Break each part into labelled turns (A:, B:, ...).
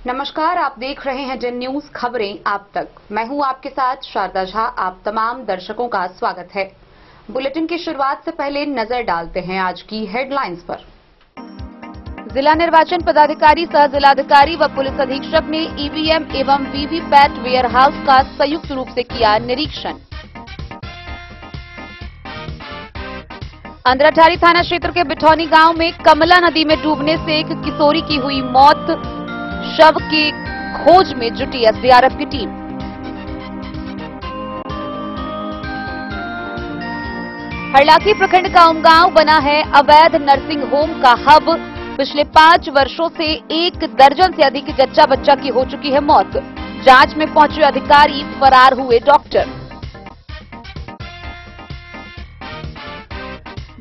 A: नमस्कार, आप देख रहे हैं जन न्यूज खबरें आप तक। मैं हूं आपके साथ शारदा झा। आप तमाम दर्शकों का स्वागत है। बुलेटिन की शुरुआत से पहले नजर डालते हैं आज की हेडलाइंस पर। जिला निर्वाचन पदाधिकारी, सह जिलाधिकारी व पुलिस अधीक्षक ने ईवीएम एवं वीवीपैट वेयर हाउस का संयुक्त रूप से किया निरीक्षण। अंद्राठारी थाना क्षेत्र के बिठौनी गांव में कमला नदी में डूबने से एक किशोरी की हुई मौत। शव की खोज में जुटी एसडीआरएफ की टीम। हरलाखी प्रखंड का उमगांव बना है अवैध नर्सिंग होम का हब। पिछले 5 वर्षों से 1 दर्जन से अधिक जच्चा बच्चा की हो चुकी है मौत। जांच में पहुंचे अधिकारी, फरार हुए डॉक्टर।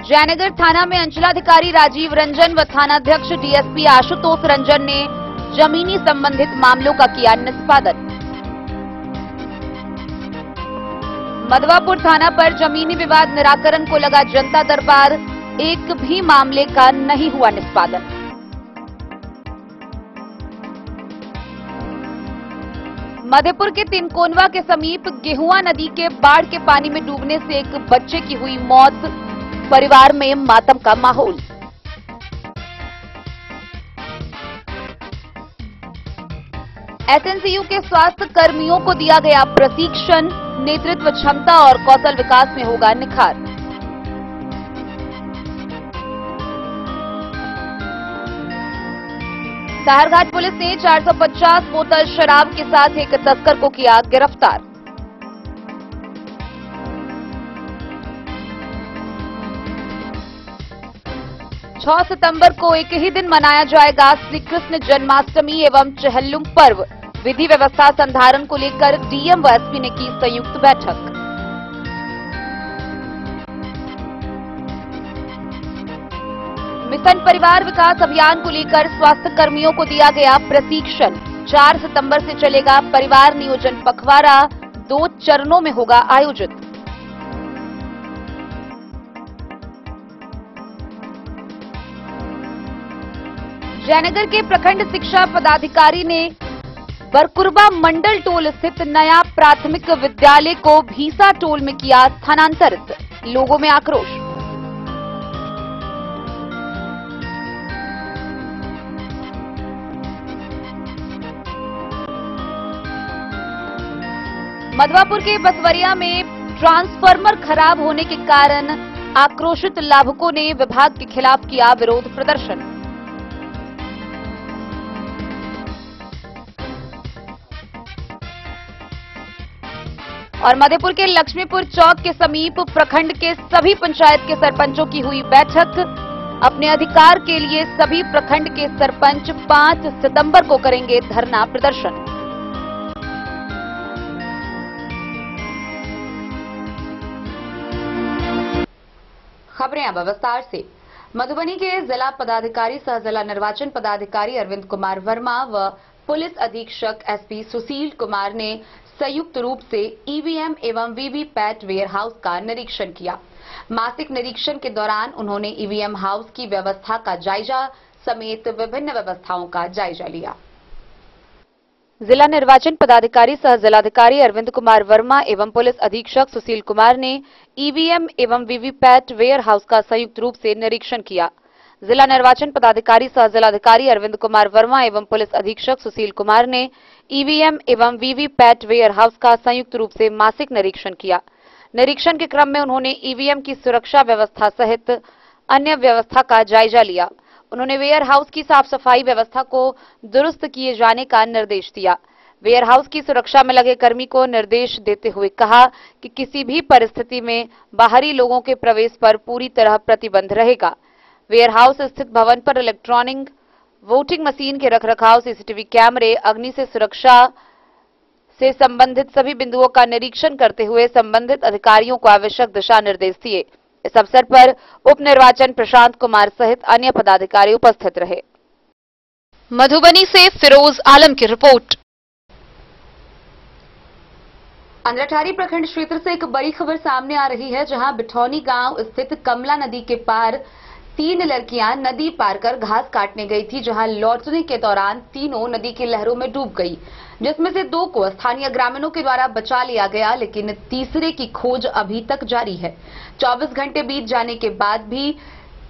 A: जयनगर थाना में अंचलाधिकारी राजीव रंजन व थानाध्यक्ष डीएसपी आशुतोष रंजन ने जमीनी संबंधित मामलों का किया निष्पादन। मधवापुर थाना पर जमीनी विवाद निराकरण को लगा जनता दरबार। एक भी मामले का नहीं हुआ निष्पादन। मधेपुर के तिनकोनवा के समीप गेहुआ नदी के बाढ़ के पानी में डूबने से एक बच्चे की हुई मौत। परिवार में मातम का माहौल। एसएनसीयू के स्वास्थ्य कर्मियों को दिया गया प्रशिक्षण। नेतृत्व क्षमता और कौशल विकास में होगा निखार। साहरघाट पुलिस ने 450 बोतल शराब के साथ एक तस्कर को किया गिरफ्तार। छह सितंबर को एक ही दिन मनाया जाएगा श्री कृष्ण जन्माष्टमी एवं चहल्लुम पर्व। विधि व्यवस्था संधारण को लेकर डीएम व एसपी ने की संयुक्त बैठक। मिशन परिवार विकास अभियान को लेकर स्वास्थ्य कर्मियों को दिया गया प्रशिक्षण। 4 सितंबर से चलेगा परिवार नियोजन पखवाड़ा। 2 चरणों में होगा आयोजित। जयनगर के प्रखंड शिक्षा पदाधिकारी ने बरकुरबा मंडल टोल स्थित नया प्राथमिक विद्यालय को भीसा टोल में किया स्थानांतरित। लोगों में आक्रोश। मधवापुर के बसवरिया में ट्रांसफार्मर खराब होने के कारण आक्रोशित लाभुकों ने विभाग के खिलाफ किया विरोध प्रदर्शन। और मधेपुर के लक्ष्मीपुर चौक के समीप प्रखंड के सभी पंचायत के सरपंचों की हुई बैठक। अपने अधिकार के लिए सभी प्रखंड के सरपंच 5 सितंबर को करेंगे धरना प्रदर्शन। खबरें अब विस्तार से। मधुबनी के जिला पदाधिकारी सह जिला निर्वाचन पदाधिकारी अरविंद कुमार वर्मा व पुलिस अधीक्षक एसपी सुशील कुमार ने संयुक्त रूप से ईवीएम एवं वीवीपैट वेयर हाउस का निरीक्षण किया। मासिक निरीक्षण के दौरान उन्होंने ईवीएम हाउस की व्यवस्था का जायजा समेत विभिन्न व्यवस्थाओं का जायजा लिया। जिला निर्वाचन पदाधिकारी सह जिलाधिकारी अरविंद कुमार वर्मा एवं पुलिस अधीक्षक सुशील कुमार ने ईवीएम एवं वीवीपैट वेयर हाउस का संयुक्त रूप से निरीक्षण किया। जिला निर्वाचन पदाधिकारी सह जिलाधिकारी अरविंद कुमार वर्मा एवं पुलिस अधीक्षक सुशील कुमार ने ईवीएम एवं वीवीपैट वेयर हाउस का संयुक्त रूप से मासिक निरीक्षण किया। निरीक्षण के क्रम में उन्होंने ईवीएम की सुरक्षा व्यवस्था सहित अन्य व्यवस्था का जायजा लिया। उन्होंने वेयर हाउस की साफ सफाई व्यवस्था को दुरुस्त किए जाने का निर्देश दिया। वेयर हाउस की सुरक्षा में लगे कर्मी को निर्देश देते हुए कहा कि किसी भी परिस्थिति में बाहरी लोगों के प्रवेश पर पूरी तरह प्रतिबंध रहेगा। वेयर हाउस स्थित भवन पर इलेक्ट्रॉनिक वोटिंग मशीन के रखरखाव, सीसीटीवी कैमरे, अग्नि से सुरक्षा से संबंधित सभी बिंदुओं का निरीक्षण करते हुए संबंधित अधिकारियों को आवश्यक दिशा निर्देश दिए। इस अवसर पर उप निर्वाचन प्रशांत कुमार सहित अन्य पदाधिकारी उपस्थित रहे। मधुबनी से फिरोज आलम की रिपोर्ट। अंद्राठारी प्रखंड क्षेत्र से एक बड़ी खबर सामने आ रही है, जहां बिठौनी गांव स्थित कमला नदी के पार 3 लड़कियां नदी पार कर घास काटने गई थी, जहां लौटने के दौरान तीनों नदी की लहरों में डूब गई, जिसमें से 2 को स्थानीय ग्रामीणों के द्वारा बचा लिया गया, लेकिन तीसरे की खोज अभी तक जारी है। 24 घंटे बीत जाने के बाद भी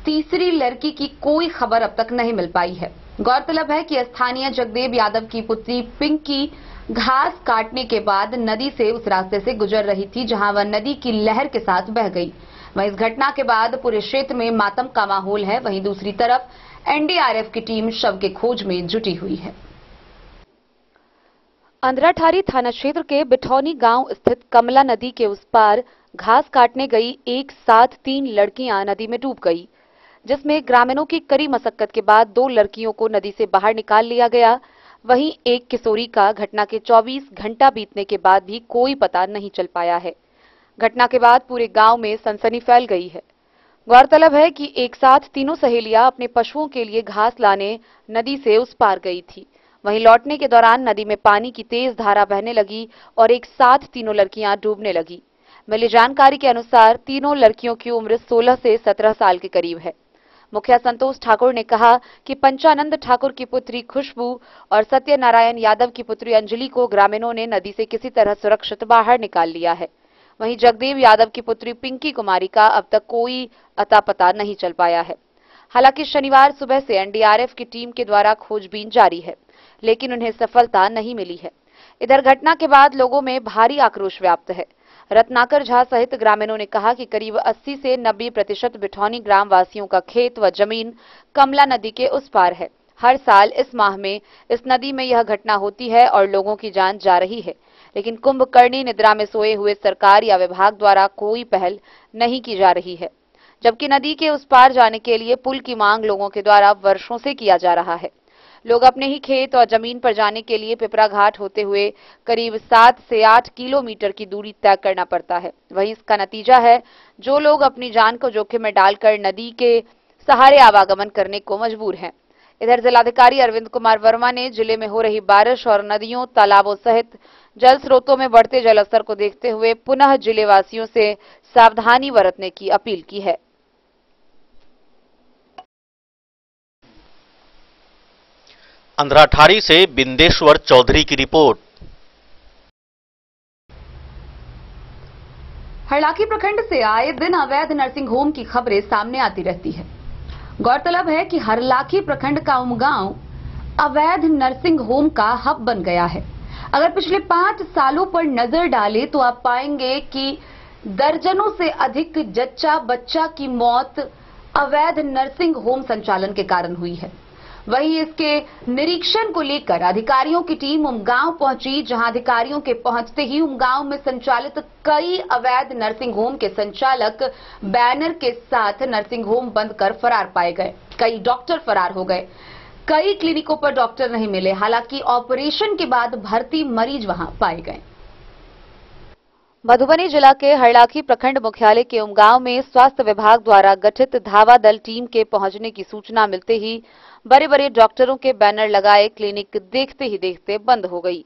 A: तीसरी लड़की की कोई खबर अब तक नहीं मिल पाई है। गौरतलब है कि स्थानीय जगदेव यादव की पुत्री पिंकी घास काटने के बाद नदी से उस रास्ते से गुजर रही थी, जहां वह नदी की लहर के साथ बह गई। वहीं इस घटना के बाद पूरे क्षेत्र में मातम का माहौल है। वहीं दूसरी तरफ एनडीआरएफ की टीम शव के खोज में जुटी हुई है।
B: अंधराठारी थाना क्षेत्र के बिठौनी गांव स्थित कमला नदी के उस पार घास काटने गई एक साथ 3 लड़कियां नदी में डूब गई, जिसमें ग्रामीणों की कड़ी मशक्कत के बाद 2 लड़कियों को नदी से बाहर निकाल लिया गया। वहीं एक किशोरी का घटना के 24 घंटा बीतने के बाद भी कोई पता नहीं चल पाया है। घटना के बाद पूरे गांव में सनसनी फैल गई है। गौरतलब है कि एक साथ तीनों सहेलियां अपने पशुओं के लिए घास लाने नदी से उस पार गई थी। वहीं लौटने के दौरान नदी में पानी की तेज धारा बहने लगी और एक साथ तीनों लड़कियां डूबने लगी। मिली जानकारी के अनुसार तीनों लड़कियों की उम्र 16 से 17 साल के करीब है। मुखिया संतोष ठाकुर ने कहा कि पंचानंद ठाकुर की पुत्री खुशबू और सत्यनारायण यादव की पुत्री अंजलि को ग्रामीणों ने नदी से किसी तरह सुरक्षित बाहर निकाल लिया है। वहीं जगदेव यादव की पुत्री पिंकी कुमारी का अब तक कोई अता पता नहीं चल पाया है। हालांकि शनिवार सुबह से एनडीआरएफ की टीम के द्वारा खोजबीन जारी है, लेकिन उन्हें सफलता नहीं मिली है। इधर घटना के बाद लोगों में भारी आक्रोश व्याप्त है। रत्नाकर झा सहित ग्रामीणों ने कहा कि करीब 80 से 90% बिठौनी ग्राम वासियों का खेत व जमीन कमला नदी के उस पार है। हर साल इस माह में इस नदी में यह घटना होती है और लोगों की जान जा रही है, लेकिन कुंभकर्णी निद्रा में सोए हुए सरकार या विभाग द्वारा कोई पहल नहीं की जा रही है, जबकि नदी के उस पार जाने के लिए पुल की मांग लोगों के द्वारा वर्षों से किया जा रहा है। लोग अपने ही खेत और जमीन पर जाने के लिए पिपरा घाट होते हुए करीब 7 से 8 किलोमीटर की दूरी तय करना पड़ता है। वहीं इसका नतीजा है जो लोग अपनी जान को जोखिम में डालकर नदी के सहारे आवागमन करने को मजबूर हैं। इधर जिलाधिकारी अरविंद कुमार वर्मा ने जिले में हो रही बारिश और नदियों, तालाबों सहित जल स्रोतों में बढ़ते जलस्तर को देखते हुए पुनः जिले वासियों से सावधानी बरतने की अपील की है।
C: अंधराठारी से बिंदेश्वर चौधरी की रिपोर्ट।
A: हरलाखी प्रखंड से आए दिन अवैध नर्सिंग होम की खबरें सामने आती रहती है। गौरतलब है कि हरलाखी प्रखंड का उमगांव अवैध नर्सिंग होम का हब बन गया है। अगर पिछले 5 सालों पर नजर डालें तो आप पाएंगे कि दर्जनों से अधिक जच्चा बच्चा की मौत अवैध नर्सिंग होम संचालन के कारण हुई है। वहीं इसके निरीक्षण को लेकर अधिकारियों की टीम उमगांव पहुंची, जहां अधिकारियों के पहुंचते ही उमगांव में संचालित कई अवैध नर्सिंग होम के संचालक बैनर के साथ नर्सिंग होम बंद कर फरार पाए गए। कई डॉक्टर फरार हो गए। कई क्लिनिकों पर डॉक्टर नहीं मिले। हालांकि ऑपरेशन के बाद भर्ती मरीज वहां पाए गए।
B: मधुबनी जिला के हरलाखी प्रखंड मुख्यालय के उमगांव में स्वास्थ्य विभाग द्वारा गठित धावा दल टीम के पहुंचने की सूचना मिलते ही बड़े बड़े डॉक्टरों के बैनर लगाए क्लिनिक देखते ही देखते बंद हो गई,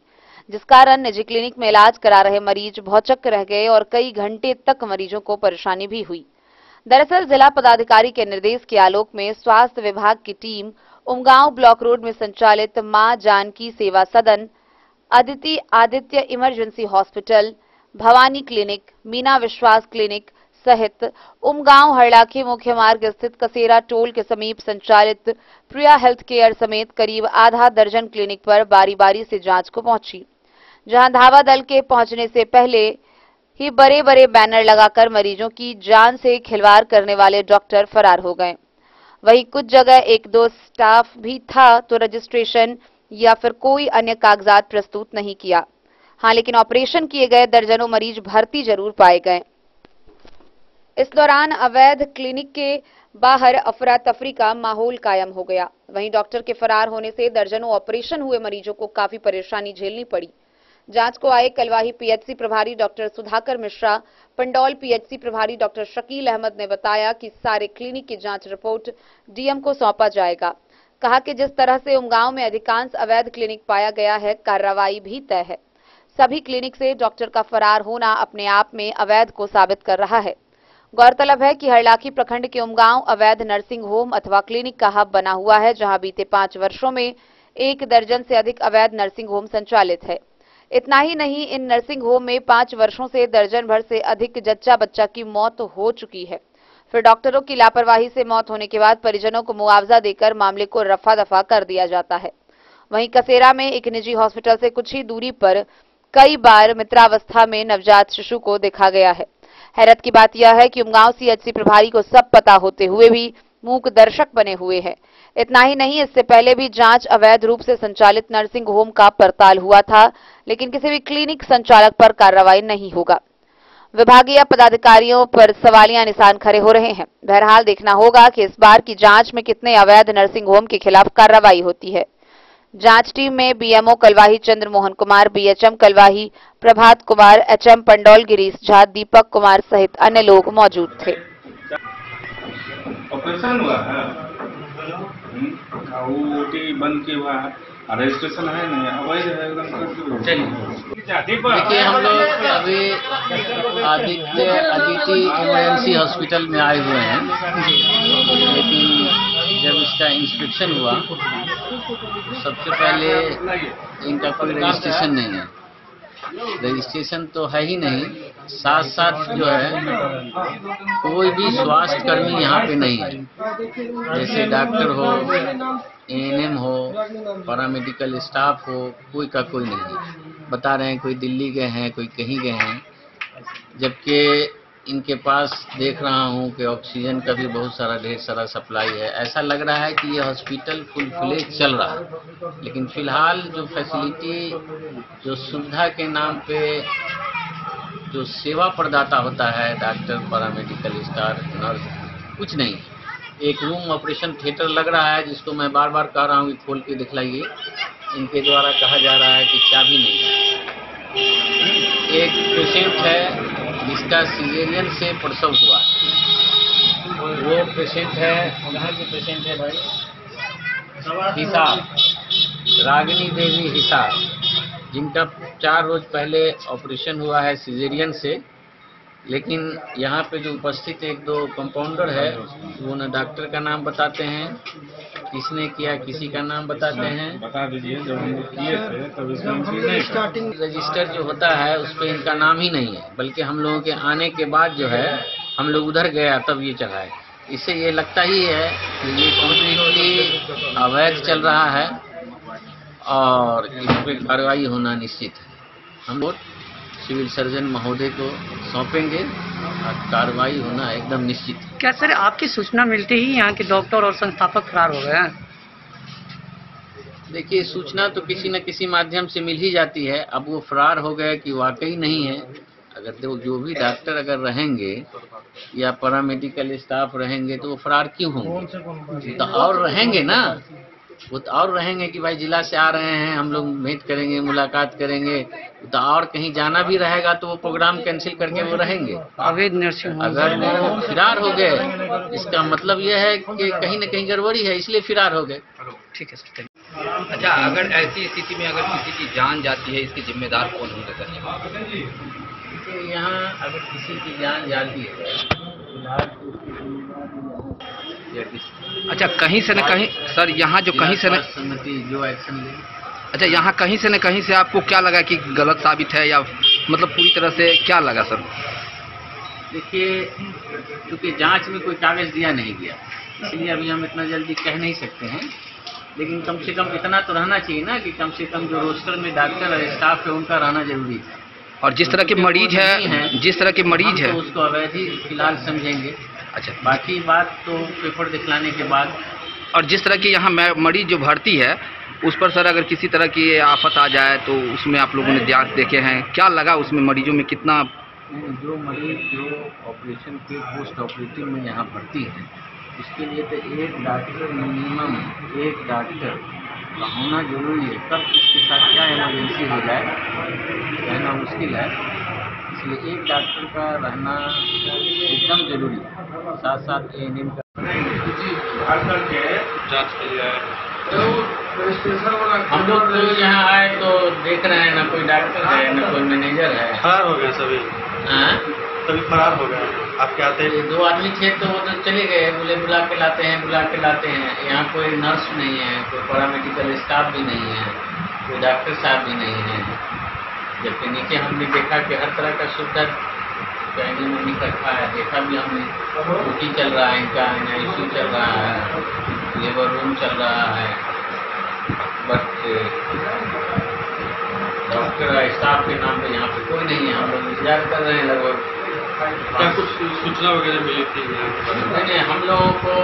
B: जिस कारण निजी क्लिनिक में इलाज करा रहे मरीज भौचक्क रह गए और कई घंटे तक मरीजों को परेशानी भी हुई। दरअसल जिला पदाधिकारी के निर्देश के आलोक में स्वास्थ्य विभाग की टीम उमगांव ब्लॉक रोड में संचालित मां जानकी सेवा सदन, Aditi Aditya emergency hospital, Bhavani clinic, Meena विश्वास क्लिनिक सहित उमगांव हरलाखी मुख्य मार्ग स्थित कसेरा टोल के समीप संचालित प्रिया हेल्थ केयर समेत करीब आधा दर्जन क्लिनिक पर बारी बारी से जांच को पहुंची, जहां धावा दल के पहुंचने से पहले ही बड़े बड़े बैनर लगाकर मरीजों की जान से खिलवाड़ करने वाले डॉक्टर फरार हो गए। वहीं कुछ जगह 1-2 स्टाफ भी था तो रजिस्ट्रेशन या फिर कोई अन्य कागजात प्रस्तुत नहीं किया। हाँ, लेकिन ऑपरेशन किए गए दर्जनों मरीज भर्ती जरूर पाए गए। इस दौरान अवैध क्लिनिक के बाहर अफरा तफरी का माहौल कायम हो गया। वहीं डॉक्टर के फरार होने से दर्जनों ऑपरेशन हुए मरीजों को काफी परेशानी झेलनी पड़ी। जांच को आए कलवाही पीएचसी प्रभारी डॉक्टर सुधाकर मिश्रा, पंडौल पीएचसी प्रभारी डॉक्टर शकील अहमद ने बताया कि सारे क्लिनिक की जांच रिपोर्ट डीएम को सौंपा जाएगा। कहा कि जिस तरह से उमगांव में अधिकांश अवैध क्लिनिक पाया गया है, कार्रवाई भी तय है। सभी क्लिनिक से डॉक्टर का फरार होना अपने आप में अवैध को साबित कर रहा है। गौरतलब है कि हरलाखी प्रखंड के उमगांव अवैध नर्सिंग होम अथवा क्लिनिक का हब बना हुआ है, जहां बीते 5 वर्षों में 1 दर्जन से अधिक अवैध नर्सिंग होम संचालित है। इतना ही नहीं, इन नर्सिंग होम में 5 वर्षों से दर्जन भर से अधिक जच्चा बच्चा की मौत हो चुकी है। फिर डॉक्टरों की लापरवाही से मौत होने के बाद परिजनों को मुआवजा देकर मामले को रफा दफा कर दिया जाता है। वहीं कसेरा में एक निजी हॉस्पिटल से कुछ ही दूरी पर कई बार मित्रावस्था में नवजात शिशु को देखा गया है। हैरत की बात यह है कि उमगांव सीएचसी प्रभारी को सब पता होते हुए भी मूक दर्शक बने हुए हैं। इतना ही नहीं, इससे पहले भी जांच अवैध रूप से संचालित नर्सिंग होम का पड़ताल हुआ था, लेकिन किसी भी क्लिनिक संचालक पर कार्रवाई नहीं होगा। विभागीय पदाधिकारियों पर सवालिया निशान खड़े हो रहे हैं। बहरहाल देखना होगा कि इस बार की जांच में कितने अवैध नर्सिंग होम के खिलाफ कार्रवाई होती है। जांच टीम में BMO Kalwahi Chandra Mohan Kumar, BHM Kalwahi Prabhat Kumar, HM Pandaul Girish Jha, Deepak Kumar सहित अन्य लोग मौजूद थे।
D: ऑपरेशन हुआ है, ओटी बंद के हुआ है, रजिस्ट्रेशन है नहीं, अवैध है एकदम।
E: देखिए, हम लोग अभी अदिति इमरजेंसी हॉस्पिटल में आए हुए हैं, लेकिन जब इसका इंस्पेक्शन हुआ सबसे पहले इनका कोई रजिस्ट्रेशन नहीं है। रजिस्ट्रेशन तो है ही नहीं, साथ साथ जो है कोई भी स्वास्थ्य कर्मी यहाँ पे नहीं है। जैसे डॉक्टर हो, एएनएम हो, पैरामेडिकल स्टाफ हो, कोई का कोई नहीं है। बता रहे हैं कोई दिल्ली गए हैं, कोई कहीं गए हैं, जबकि इनके पास देख रहा हूँ कि ऑक्सीजन का भी बहुत सारा ढेर सारा सप्लाई है। ऐसा लग रहा है कि ये हॉस्पिटल फुल फ्लेज चल रहा है, लेकिन फिलहाल जो फैसिलिटी, जो सुविधा के नाम पे जो सेवा प्रदाता होता है, डॉक्टर, पैरामेडिकल स्टाफ, नर्स, कुछ नहीं। एक रूम ऑपरेशन थिएटर लग रहा है, जिसको मैं बार बार कह रहा हूँ कि खोल के दिखलाइए। इनके द्वारा कहा जा रहा है कि चाबी नहीं है। एक पेशेंट है जिसका सीजेरियन से प्रसव हुआ, वो पेशेंट है, कहाँ के पेशेंट है भाई? हिसार, रागिनी देवी हिसार, जिनका 4 रोज पहले ऑपरेशन हुआ है सीजेरियन से। लेकिन यहाँ पे जो उपस्थित 1-2 कंपाउंडर है, वो न डॉक्टर का नाम बताते हैं, किसने किया किसी का नाम बताते हैं।
D: बता दीजिए, जब हम लोग किए थे तब इसमें
E: स्टार्टिंग रजिस्टर जो होता है उस पर इनका नाम ही नहीं है, बल्कि हम लोगों के आने के बाद जो है हम लोग उधर गया तब ये चला है। इससे ये लगता ही है कि ये कम्प्लीटली अवैध चल रहा है और इस पर कार्रवाई होना निश्चित है। हम लोग सिविल सर्जन महोदय को सौंपेंगे और कार्रवाई होना एकदम निश्चित है।
F: क्या सर, आपकी सूचना मिलते ही यहाँ के डॉक्टर और संस्थापक फरार हो गए हैं?
E: देखिए, सूचना तो किसी न किसी माध्यम से मिल ही जाती है। अब वो फरार हो गए कि वाकई नहीं है। अगर जो भी डॉक्टर अगर रहेंगे या पैरामेडिकल स्टाफ रहेंगे तो वो फरार क्यों होंगे? तो और रहेंगे ना, वो तो और रहेंगे कि भाई जिला से आ रहे हैं, हम लोग भेंट करेंगे, मुलाकात करेंगे। तो और कहीं जाना भी रहेगा तो वो प्रोग्राम कैंसिल करके वो रहेंगे।
F: अवैध नर्सिंग,
E: अगर वो फिरार हो गए, इसका मतलब ये है कि कहीं न कहीं गड़बड़ी है, इसलिए फिरार हो गए।
F: ठीक है सर।
G: अच्छा, अगर ऐसी स्थिति में अगर किसी की जान जाती है, इसके जिम्मेदार कौन होंगे सर?
E: यहाँ अगर किसी की जान जाती है,
G: अच्छा, कहीं से न कहीं सर, यहाँ जो कहीं से न
E: जो एक्शन ले,
G: अच्छा, यहाँ कहीं से न कहीं से आपको क्या लगा कि गलत साबित है, या मतलब पूरी तरह से क्या लगा सर?
E: देखिए, क्योंकि जांच में कोई कागज दिया नहीं गया, इसलिए अभी हम इतना जल्दी कह नहीं सकते हैं। लेकिन कम से कम इतना तो रहना चाहिए ना कि कम से कम जो रोस्टर में डॉक्टर और स्टाफ है उनका रहना जरूरी है।
G: और जिस तरह के मरीज है, जिस तरह के मरीज है,
E: तो उसको अवैध ही फिलहाल समझेंगे।
G: अच्छा,
E: बाकी बात तो पेपर दिखलाने के बाद।
G: और जिस तरह की यहाँ मरीज जो भर्ती है, उस पर सर अगर किसी तरह की आफत आ जाए तो उसमें आप लोगों ने जांच देखे हैं, क्या लगा उसमें मरीजों में कितना?
E: जो मरीज जो ऑपरेशन के पोस्ट ऑपरेटिव में यहाँ भर्ती है, उसके लिए तो एक डॉक्टर, मिनिमम एक डॉक्टर होना जरूरी है। तब इसके साथ क्या इमरजेंसी हो जाए कहना मुश्किल है, इसलिए एक डॉक्टर का रहना एकदम जरूरी है। साथ साथ एएनएम का
D: जांच की जाए।
E: हम लोग तो यहाँ आए तो देख रहे हैं ना कोई डॉक्टर है, ना कोई मैनेजर है।
D: फरार हो गए सभी।
E: हाँ,
H: तभी फरार हो गए। आपके आते
E: ये 2 आदमी थे तो वो तो चले गए, बोले बुला के लाते हैं। यहाँ कोई नर्स नहीं है, कोई पैरामेडिकल स्टाफ भी नहीं है, कोई डॉक्टर साहब भी नहीं है। जबकि नीचे हमने देखा कि हर तरह का सुविधा कहने में नहीं रखा है। देखा भी हमने, ड्यूटी चल रहा है इनका, ICU चल रहा है, लेबर रूम चल रहा है, बट डॉक्टर स्टाफ के नाम पे यहाँ पे कोई नहीं है। हम लोग इंतजार कर रहे हैं लगभग।
H: क्या कुछ सूचना वगैरह मिली थी?
E: नहीं, हम लोगों को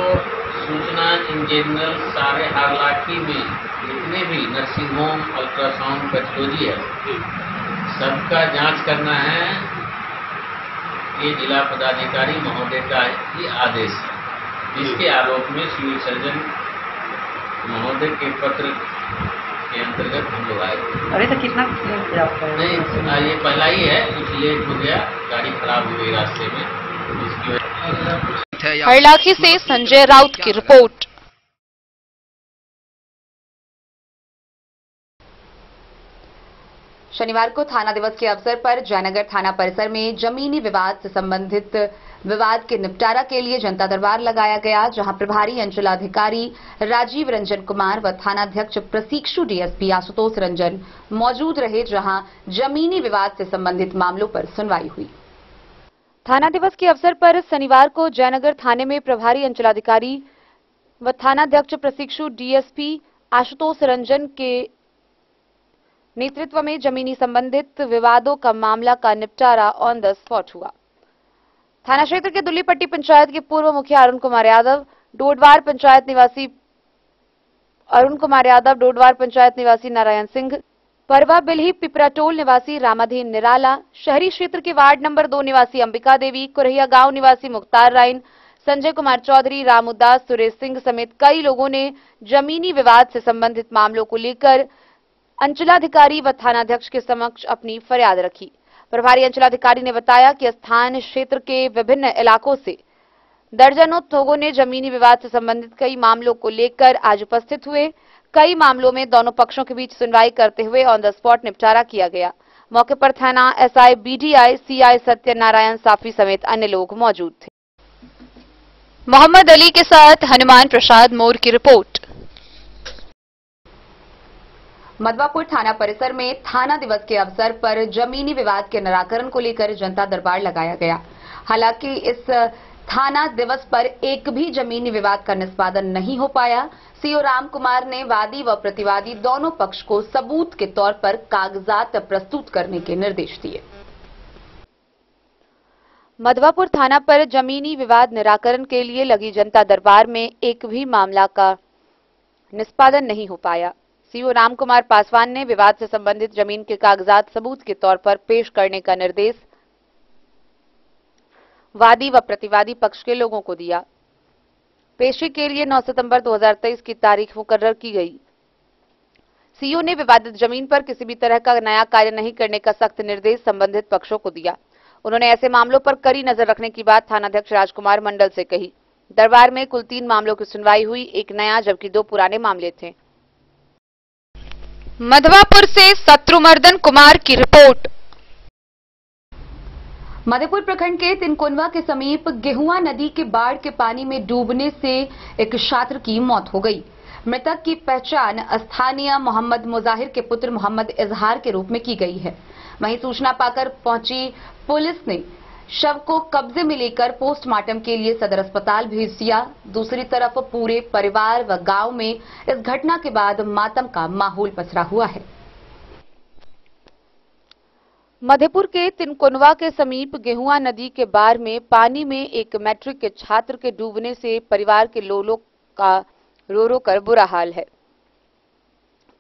E: सूचना इन जनरल सारे हालाकी में जितने भी नर्सिंग होम, अल्ट्रासाउंड, पैथोलॉजी है, सबका जांच करना है। ये जिला पदाधिकारी महोदय का ये आदेश है। इसके आलोक में सिविल सर्जन महोदय के पत्र के अंतर्गत हम लोग आए।
F: अरे तो कितना
E: नहीं, ये पहला ही है, कुछ लेट हो गया, गाड़ी खराब हो गई रास्ते में, इसकी वजह।
B: हरलाखी से संजय राउत की रिपोर्ट।
A: शनिवार को थाना दिवस के अवसर पर जयनगर थाना परिसर में जमीनी विवाद से संबंधित विवाद के निपटारा के लिए जनता दरबार लगाया गया, जहां प्रभारी अंचलाधिकारी राजीव रंजन कुमार व थानाध्यक्ष प्रशिक्षु डीएसपी आशुतोष रंजन मौजूद रहे, जहां जमीनी विवाद से संबंधित मामलों पर सुनवाई हुई।
B: थाना दिवस के अवसर पर शनिवार को जयनगर थाने में प्रभारी अंचलाधिकारी व थानाध्यक्ष प्रशिक्षु डीएसपी आशुतोष रंजन के नेतृत्व में जमीनी संबंधित विवादों का मामला का निपटारा ऑन द स्पॉट हुआ। थाना क्षेत्र के दुल्लीपट्टी पंचायत के पूर्व मुखिया अरुण कुमार यादव, डोडवार पंचायत निवासी नारायण सिंह, परवा बिल्ही पिपराटोल निवासी रामाधीन निराला, शहरी क्षेत्र के वार्ड नंबर 2 निवासी अंबिका देवी, कुरहिया गांव निवासी मुख्तार राइन, संजय कुमार चौधरी, राम उदास, सुरेश सिंह समेत कई लोगों ने जमीनी विवाद से संबंधित मामलों को लेकर अंचलाधिकारी व थानाध्यक्ष के समक्ष अपनी फरियाद रखी। प्रभारी अंचलाधिकारी ने बताया कि स्थान क्षेत्र के विभिन्न इलाकों से दर्जनों लोगों ने जमीनी विवाद से संबंधित कई मामलों को लेकर आज उपस्थित हुए। कई मामलों में दोनों पक्षों के बीच सुनवाई करते हुए ऑन द स्पॉट निपटारा किया गया। मौके पर थाना एसआई, बीडीआई, सीआई सत्यनारायण साफी समेत अन्य लोग मौजूद थे। मोहम्मद अली के साथ हनुमान प्रसाद मोर की रिपोर्ट।
A: मधवापुर थाना परिसर में थाना दिवस के अवसर पर जमीनी विवाद के निराकरण को लेकर जनता दरबार लगाया गया। हालांकि इस थाना दिवस पर एक भी जमीनी विवाद का निष्पादन नहीं हो पाया। सीओ राम कुमार ने वादी व प्रतिवादी दोनों पक्ष को सबूत के तौर पर कागजात प्रस्तुत करने के निर्देश दिए।
B: मधवापुर थाना पर जमीनी विवाद निराकरण के लिए लगी जनता दरबार में एक भी मामला का निष्पादन नहीं हो पाया। सीओ राम कुमार पासवान ने विवाद से संबंधित जमीन के कागजात सबूत के तौर पर पेश करने का निर्देश वादी व प्रतिवादी पक्ष के लोगों को दिया। पेशी के लिए 9 सितंबर 2023 की तारीख मुकर्रर की गई। सीओ ने विवादित जमीन पर किसी भी तरह का नया कार्य नहीं करने का सख्त निर्देश संबंधित पक्षों को दिया। उन्होंने ऐसे मामलों पर कड़ी नजर रखने की बात थानाध्यक्ष राजकुमार मंडल से कही। दरबार में कुल 3 मामलों की सुनवाई हुई, एक नया जबकि 2 पुराने मामले थे। मधवापुर से शत्रुमर्दन कुमार की रिपोर्ट।
A: मधेपुर प्रखंड के तिनकुनवा के समीप गेहुआ नदी के बाढ़ के पानी में डूबने से एक छात्र की मौत हो गई। मृतक की पहचान स्थानीय मोहम्मद मुजाहिर के पुत्र मोहम्मद इजहार के रूप में की गई है। वहीं सूचना पाकर पहुंची पुलिस ने शव को कब्जे में लेकर पोस्टमार्टम के लिए सदर अस्पताल भेज दिया। दूसरी तरफ पूरे परिवार व गांव में इस घटना के बाद मातम का माहौल पसरा हुआ है।
B: मधेपुर के तिनकुनवा के समीप गेहुआ नदी के बाढ़ में पानी में एक मैट्रिक के छात्र के डूबने से परिवार के लोगों का रो रो कर बुरा हाल है।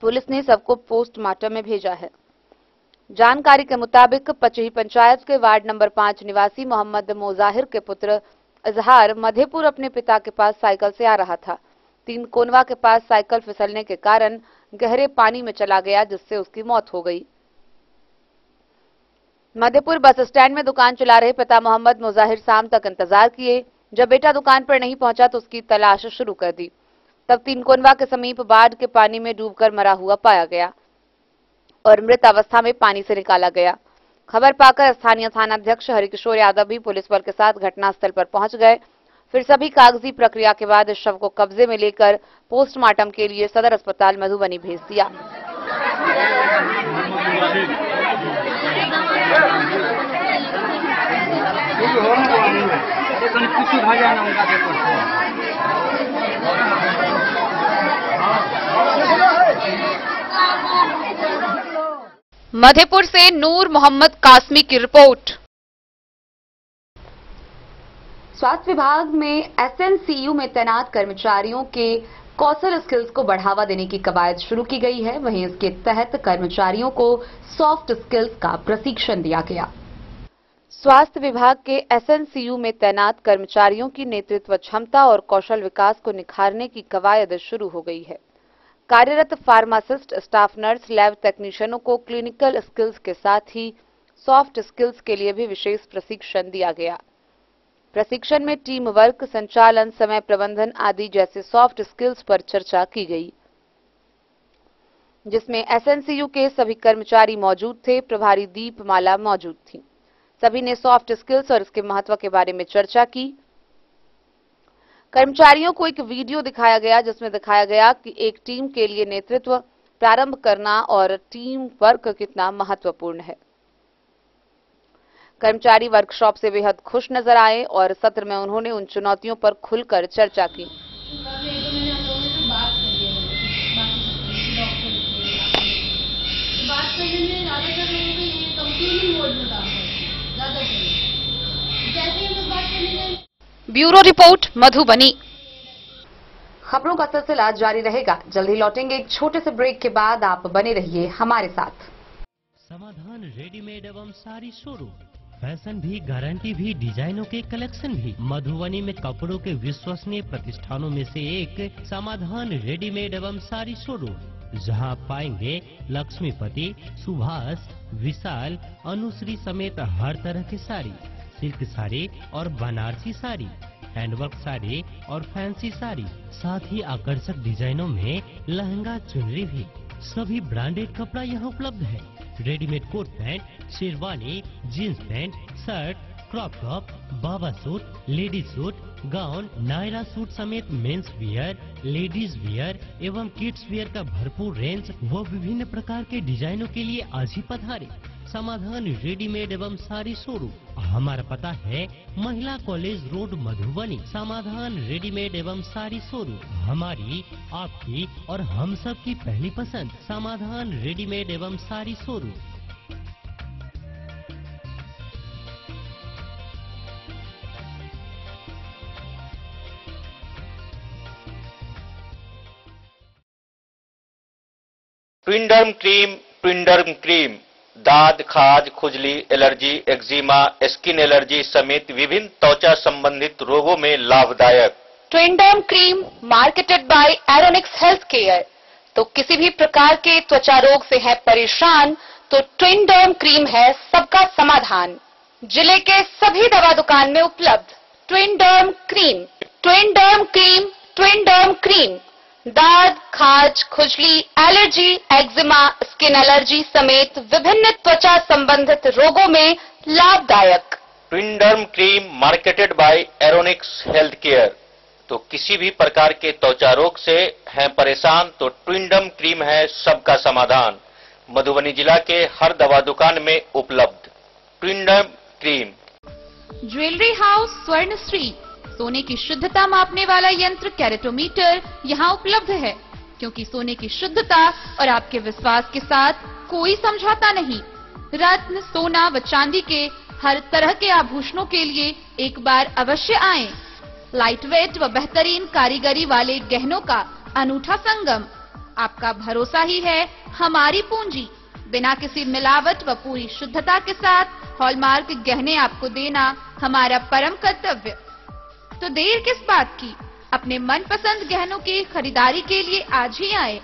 B: पुलिस ने सबको पोस्टमार्टम में भेजा है। जानकारी के मुताबिक पचही पंचायत के वार्ड नंबर 5 निवासी मोहम्मद मुजाहिर के पुत्र इजहार मधेपुर अपने पिता के पास साइकिल से आ रहा था। तिनकुनवा के पास साइकिल फिसलने के कारण गहरे पानी में चला गया, जिससे उसकी मौत हो गई। मधेपुर बस स्टैंड में दुकान चला रहे पिता मोहम्मद मुजाहिर शाम तक इंतजार किए। जब बेटा दुकान पर नहीं पहुंचा तो उसकी तलाश शुरू कर दी। तब तिनकुनवा के समीप बाढ़ के पानी में डूबकर मरा हुआ पाया गया और मृत अवस्था में पानी से निकाला गया। खबर पाकर स्थानीय थानाध्यक्ष हरिकिशोर यादव भी पुलिस बल के साथ घटनास्थल पर पहुंच गए। फिर सभी कागजी प्रक्रिया के बाद शव को कब्जे में लेकर पोस्टमार्टम के लिए सदर अस्पताल मधुबनी भेज दिया। मधेपुर से नूर मोहम्मद कासमी की रिपोर्ट।
A: स्वास्थ्य विभाग में एसएनसीयू में तैनात कर्मचारियों के कौशल स्किल्स को बढ़ावा देने की कवायद शुरू की गई है। वहीं इसके तहत कर्मचारियों को सॉफ्ट स्किल्स का प्रशिक्षण दिया गया।
B: स्वास्थ्य विभाग के एसएनसीयू में तैनात कर्मचारियों की नेतृत्व क्षमता और कौशल विकास को निखारने की कवायद शुरू हो गई है। कार्यरत फार्मासिस्ट, स्टाफ नर्स, लैब टेक्नीशियनों को क्लिनिकल स्किल्स के साथ ही सॉफ्ट स्किल्स के लिए भी विशेष प्रशिक्षण दिया गया। प्रशिक्षण में टीम वर्क, संचालन, समय प्रबंधन आदि जैसे सॉफ्ट स्किल्स पर चर्चा की गई, जिसमें एसएनसीयू के सभी कर्मचारी मौजूद थे। प्रभारी दीपमाला मौजूद थी। सभी ने सॉफ्ट स्किल्स और इसके महत्व के बारे में चर्चा की। कर्मचारियों को एक वीडियो दिखाया गया जिसमें दिखाया गया कि एक टीम के लिए नेतृत्व प्रारंभ करना और टीम वर्क कितना महत्वपूर्ण है। कर्मचारी वर्कशॉप से बेहद खुश नजर आए और सत्र में उन्होंने उन चुनौतियों पर खुलकर चर्चा की। Bureau report Madhubani.
A: खबरों का सिलसिला जारी रहेगा। जल्दी लौटेंगे एक छोटे से ब्रेक के बाद। आप बने रहिए हमारे साथ।
I: समाधान रेडीमेड एवं साड़ी शोरूम, फैशन भी, गारंटी भी, डिजाइनों के कलेक्शन भी। मधुबनी में कपड़ों के विश्वसनीय प्रतिष्ठानों में से एक समाधान रेडीमेड एवं साड़ी शोरूम, जहां आप पाएंगे लक्ष्मीपति, सुभाष, विशाल, अनुश्री समेत हर तरह की साड़ी, सिल्क साड़ी और बनारसी साड़ी, हैंडवर्क साड़ी और फैंसी साड़ी, साथ ही आकर्षक डिजाइनों में लहंगा, चुनरी भी। सभी ब्रांडेड कपड़ा यहाँ उपलब्ध है। Readymade coat pant, sherwani, jeans pant, shirt, crop top, बाबा suit, ladies suit, gown, Naira suit समेत मेंस वियर, लेडीज वियर एवं किड्स वियर का भरपूर रेंज व विभिन्न प्रकार के डिजाइनों के लिए आज ही पधारे। समाधान रेडीमेड एवं साड़ी शोरूम। हमारा पता है महिला कॉलेज रोड मधुबनी। समाधान रेडीमेड एवं साड़ी शोरूम हमारी, आपकी और हम सब की पहली पसंद। समाधान रेडीमेड एवं साड़ी शोरूम।
C: ट्विंडर्म क्रीम दाद, खाज, खुजली, एलर्जी, एक्जिमा, स्किन एलर्जी समेत विभिन्न त्वचा संबंधित रोगों में लाभदायक।
B: Twinderm cream marketed by Aeronix health care. तो किसी भी प्रकार के त्वचा रोग से है परेशान तो ट्विंडर्म क्रीम है सबका समाधान। जिले के सभी दवा दुकान में उपलब्ध ट्विंडर्म क्रीम। ट्विंडर्म क्रीम, ट्विंडर्म क्रीम दाद, खाज, खुजली, एलर्जी, एक्जिमा, स्किन एलर्जी समेत विभिन्न त्वचा संबंधित रोगों में लाभदायक।
C: Twinderm cream marketed by Aeronix health care. तो किसी भी प्रकार के त्वचा रोग से हैं परेशान तो ट्विंडर्म क्रीम है सबका समाधान। मधुबनी जिला के हर दवा दुकान में उपलब्ध ट्विंडर्म क्रीम।
B: ज्वेलरी हाउस स्वर्णश्री, सोने की शुद्धता मापने वाला यंत्र कैरेटोमीटर यहाँ उपलब्ध है, क्योंकि सोने की शुद्धता और आपके विश्वास के साथ कोई समझौता नहीं। रत्न, सोना व चांदी के हर तरह के आभूषणों के लिए एक बार अवश्य आएं। लाइट वेट व बेहतरीन कारीगरी वाले गहनों का अनूठा संगम। आपका भरोसा ही है हमारी पूंजी। बिना किसी मिलावट व पूरी शुद्धता के साथ हॉलमार्क गहने आपको देना हमारा परम कर्तव्य। तो देर किस बात की, अपने मनपसंद गहनों की खरीदारी के लिए आज ही आए।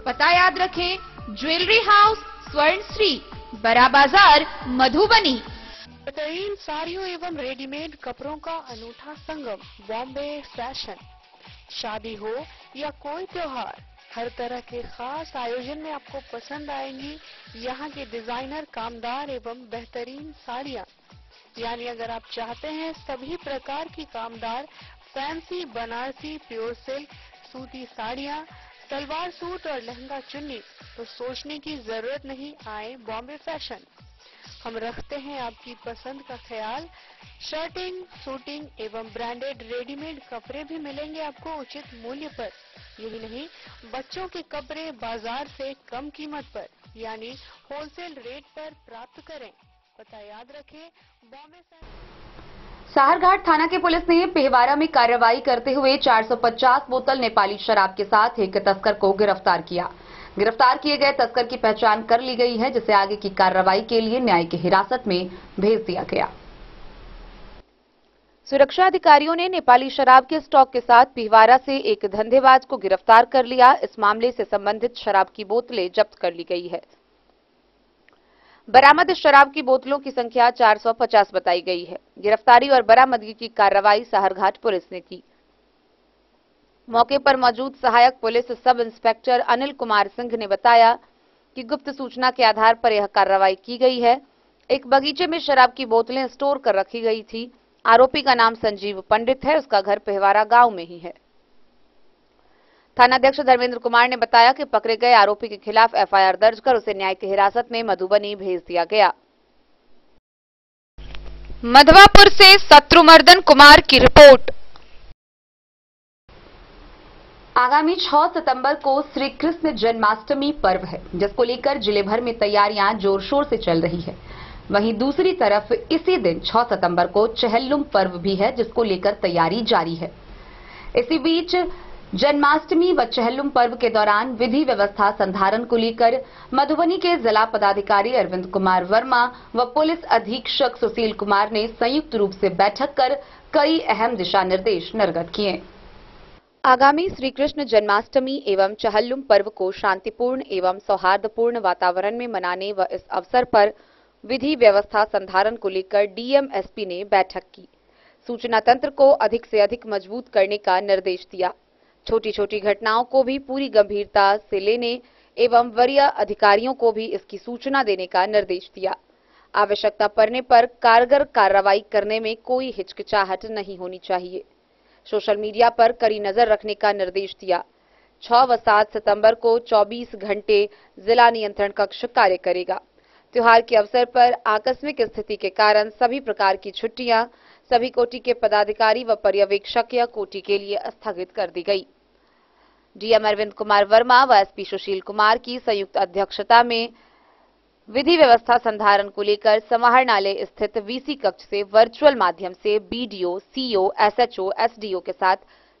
B: पता याद रखें, ज्वेलरी हाउस स्वर्णश्री, बड़ा बाजार, मधुबनी।
J: बेहतरीन साड़ियों एवं रेडीमेड कपड़ों का अनूठा संगम, बॉम्बे फैशन। शादी हो या कोई त्योहार, हर तरह के खास आयोजन में आपको पसंद आएंगी यहाँ के डिजाइनर कामदार एवं बेहतरीन साड़ियाँ। यानी अगर आप चाहते हैं सभी प्रकार की कामदार फैंसी बनारसी प्योर सिल्क सूती साड़ियाँ, सलवार सूट और लहंगा चुन्नी, तो सोचने की जरूरत नहीं, आए बॉम्बे फैशन। हम रखते हैं आपकी पसंद का ख्याल। शर्टिंग, सूटिंग एवं ब्रांडेड रेडीमेड कपड़े भी मिलेंगे आपको उचित मूल्य पर। यही नहीं, बच्चों के कपड़े बाजार से कम कीमत पर यानी होलसेल रेट पर प्राप्त करें। पता याद रखें, बॉम्बे
A: साहरघाट थाना की पुलिस ने पेहवारा में कार्रवाई करते हुए 450 बोतल नेपाली शराब के साथ एक तस्कर को गिरफ्तार किया। गिरफ्तार किए गए तस्कर की पहचान कर ली गई है, जिसे आगे की कार्रवाई के लिए न्यायिक हिरासत में भेज दिया गया।
B: सुरक्षा अधिकारियों ने नेपाली शराब के स्टॉक के साथ पिहवारा से एक धंधेबाज को गिरफ्तार कर लिया। इस मामले से संबंधित शराब की बोतलें जब्त कर ली गई है। बरामद शराब की बोतलों की संख्या 450 बताई गई है। गिरफ्तारी और बरामदगी की कार्रवाई साहरघाट पुलिस ने की। मौके पर मौजूद सहायक police sub inspector Anil Kumar Singh ने बताया कि गुप्त सूचना के आधार पर यह कार्रवाई की गई है। एक बगीचे में शराब की बोतलें स्टोर कर रखी गई थी। आरोपी का नाम संजीव पंडित है। उसका घर पेहवारा गांव में ही है। थानाध्यक्ष धर्मेंद्र कुमार ने बताया कि पकड़े गए आरोपी के खिलाफ एफआईआर दर्ज कर उसे न्यायिक हिरासत में मधुबनी भेज दिया गया। मधवापुर से शत्रुमर्दन कुमार की रिपोर्ट।
A: आगामी 6 सितंबर को श्री कृष्ण जन्माष्टमी पर्व है, जिसको लेकर जिले भर में तैयारियां जोर शोर से चल रही है। वहीं दूसरी तरफ इसी दिन 6 सितंबर को चहल्लुम पर्व भी है, जिसको लेकर तैयारी जारी है। इसी बीच जन्माष्टमी व चहल्लुम पर्व के दौरान विधि व्यवस्था संधारण को लेकर मधुबनी के जिला पदाधिकारी अरविंद कुमार वर्मा व पुलिस अधीक्षक सुशील कुमार ने संयुक्त रूप से बैठक कर कई अहम दिशा निर्देश निर्गत किए।
B: आगामी श्री कृष्ण जन्माष्टमी एवं चहल्लुम पर्व को शांतिपूर्ण एवं सौहार्दपूर्ण वातावरण में मनाने व इस अवसर पर विधि व्यवस्था संधारण को लेकर डीएम एसपी ने बैठक की। सूचना तंत्र को अधिक से अधिक मजबूत करने का निर्देश दिया। छोटी छोटी घटनाओं को भी पूरी गंभीरता से लेने एवं वरीय अधिकारियों को भी इसकी सूचना देने का निर्देश दिया। आवश्यकता पड़ने पर कारगर कार्रवाई करने में कोई हिचकिचाहट नहीं होनी चाहिए। सोशल मीडिया पर कड़ी नजर रखने का निर्देश दिया। 6 व 7 सितंबर को 24 घंटे जिला नियंत्रण कक्ष कार्य करेगा। त्योहार के अवसर पर आकस्मिक स्थिति के कारण सभी प्रकार की छुट्टियां सभी कोटि के पदाधिकारी व पर्यवेक्षकीय कोटि के लिए स्थगित कर दी गई। डीएम अरविंद कुमार वर्मा व एसपी सुशील कुमार की संयुक्त अध्यक्षता में विधि व्यवस्था संधारण को लेकर समाहरणालय स्थित वीसी कक्ष से वर्चुअल माध्यम से बीडीओ, सीओ, एसएचओ, एसडीओ के साथ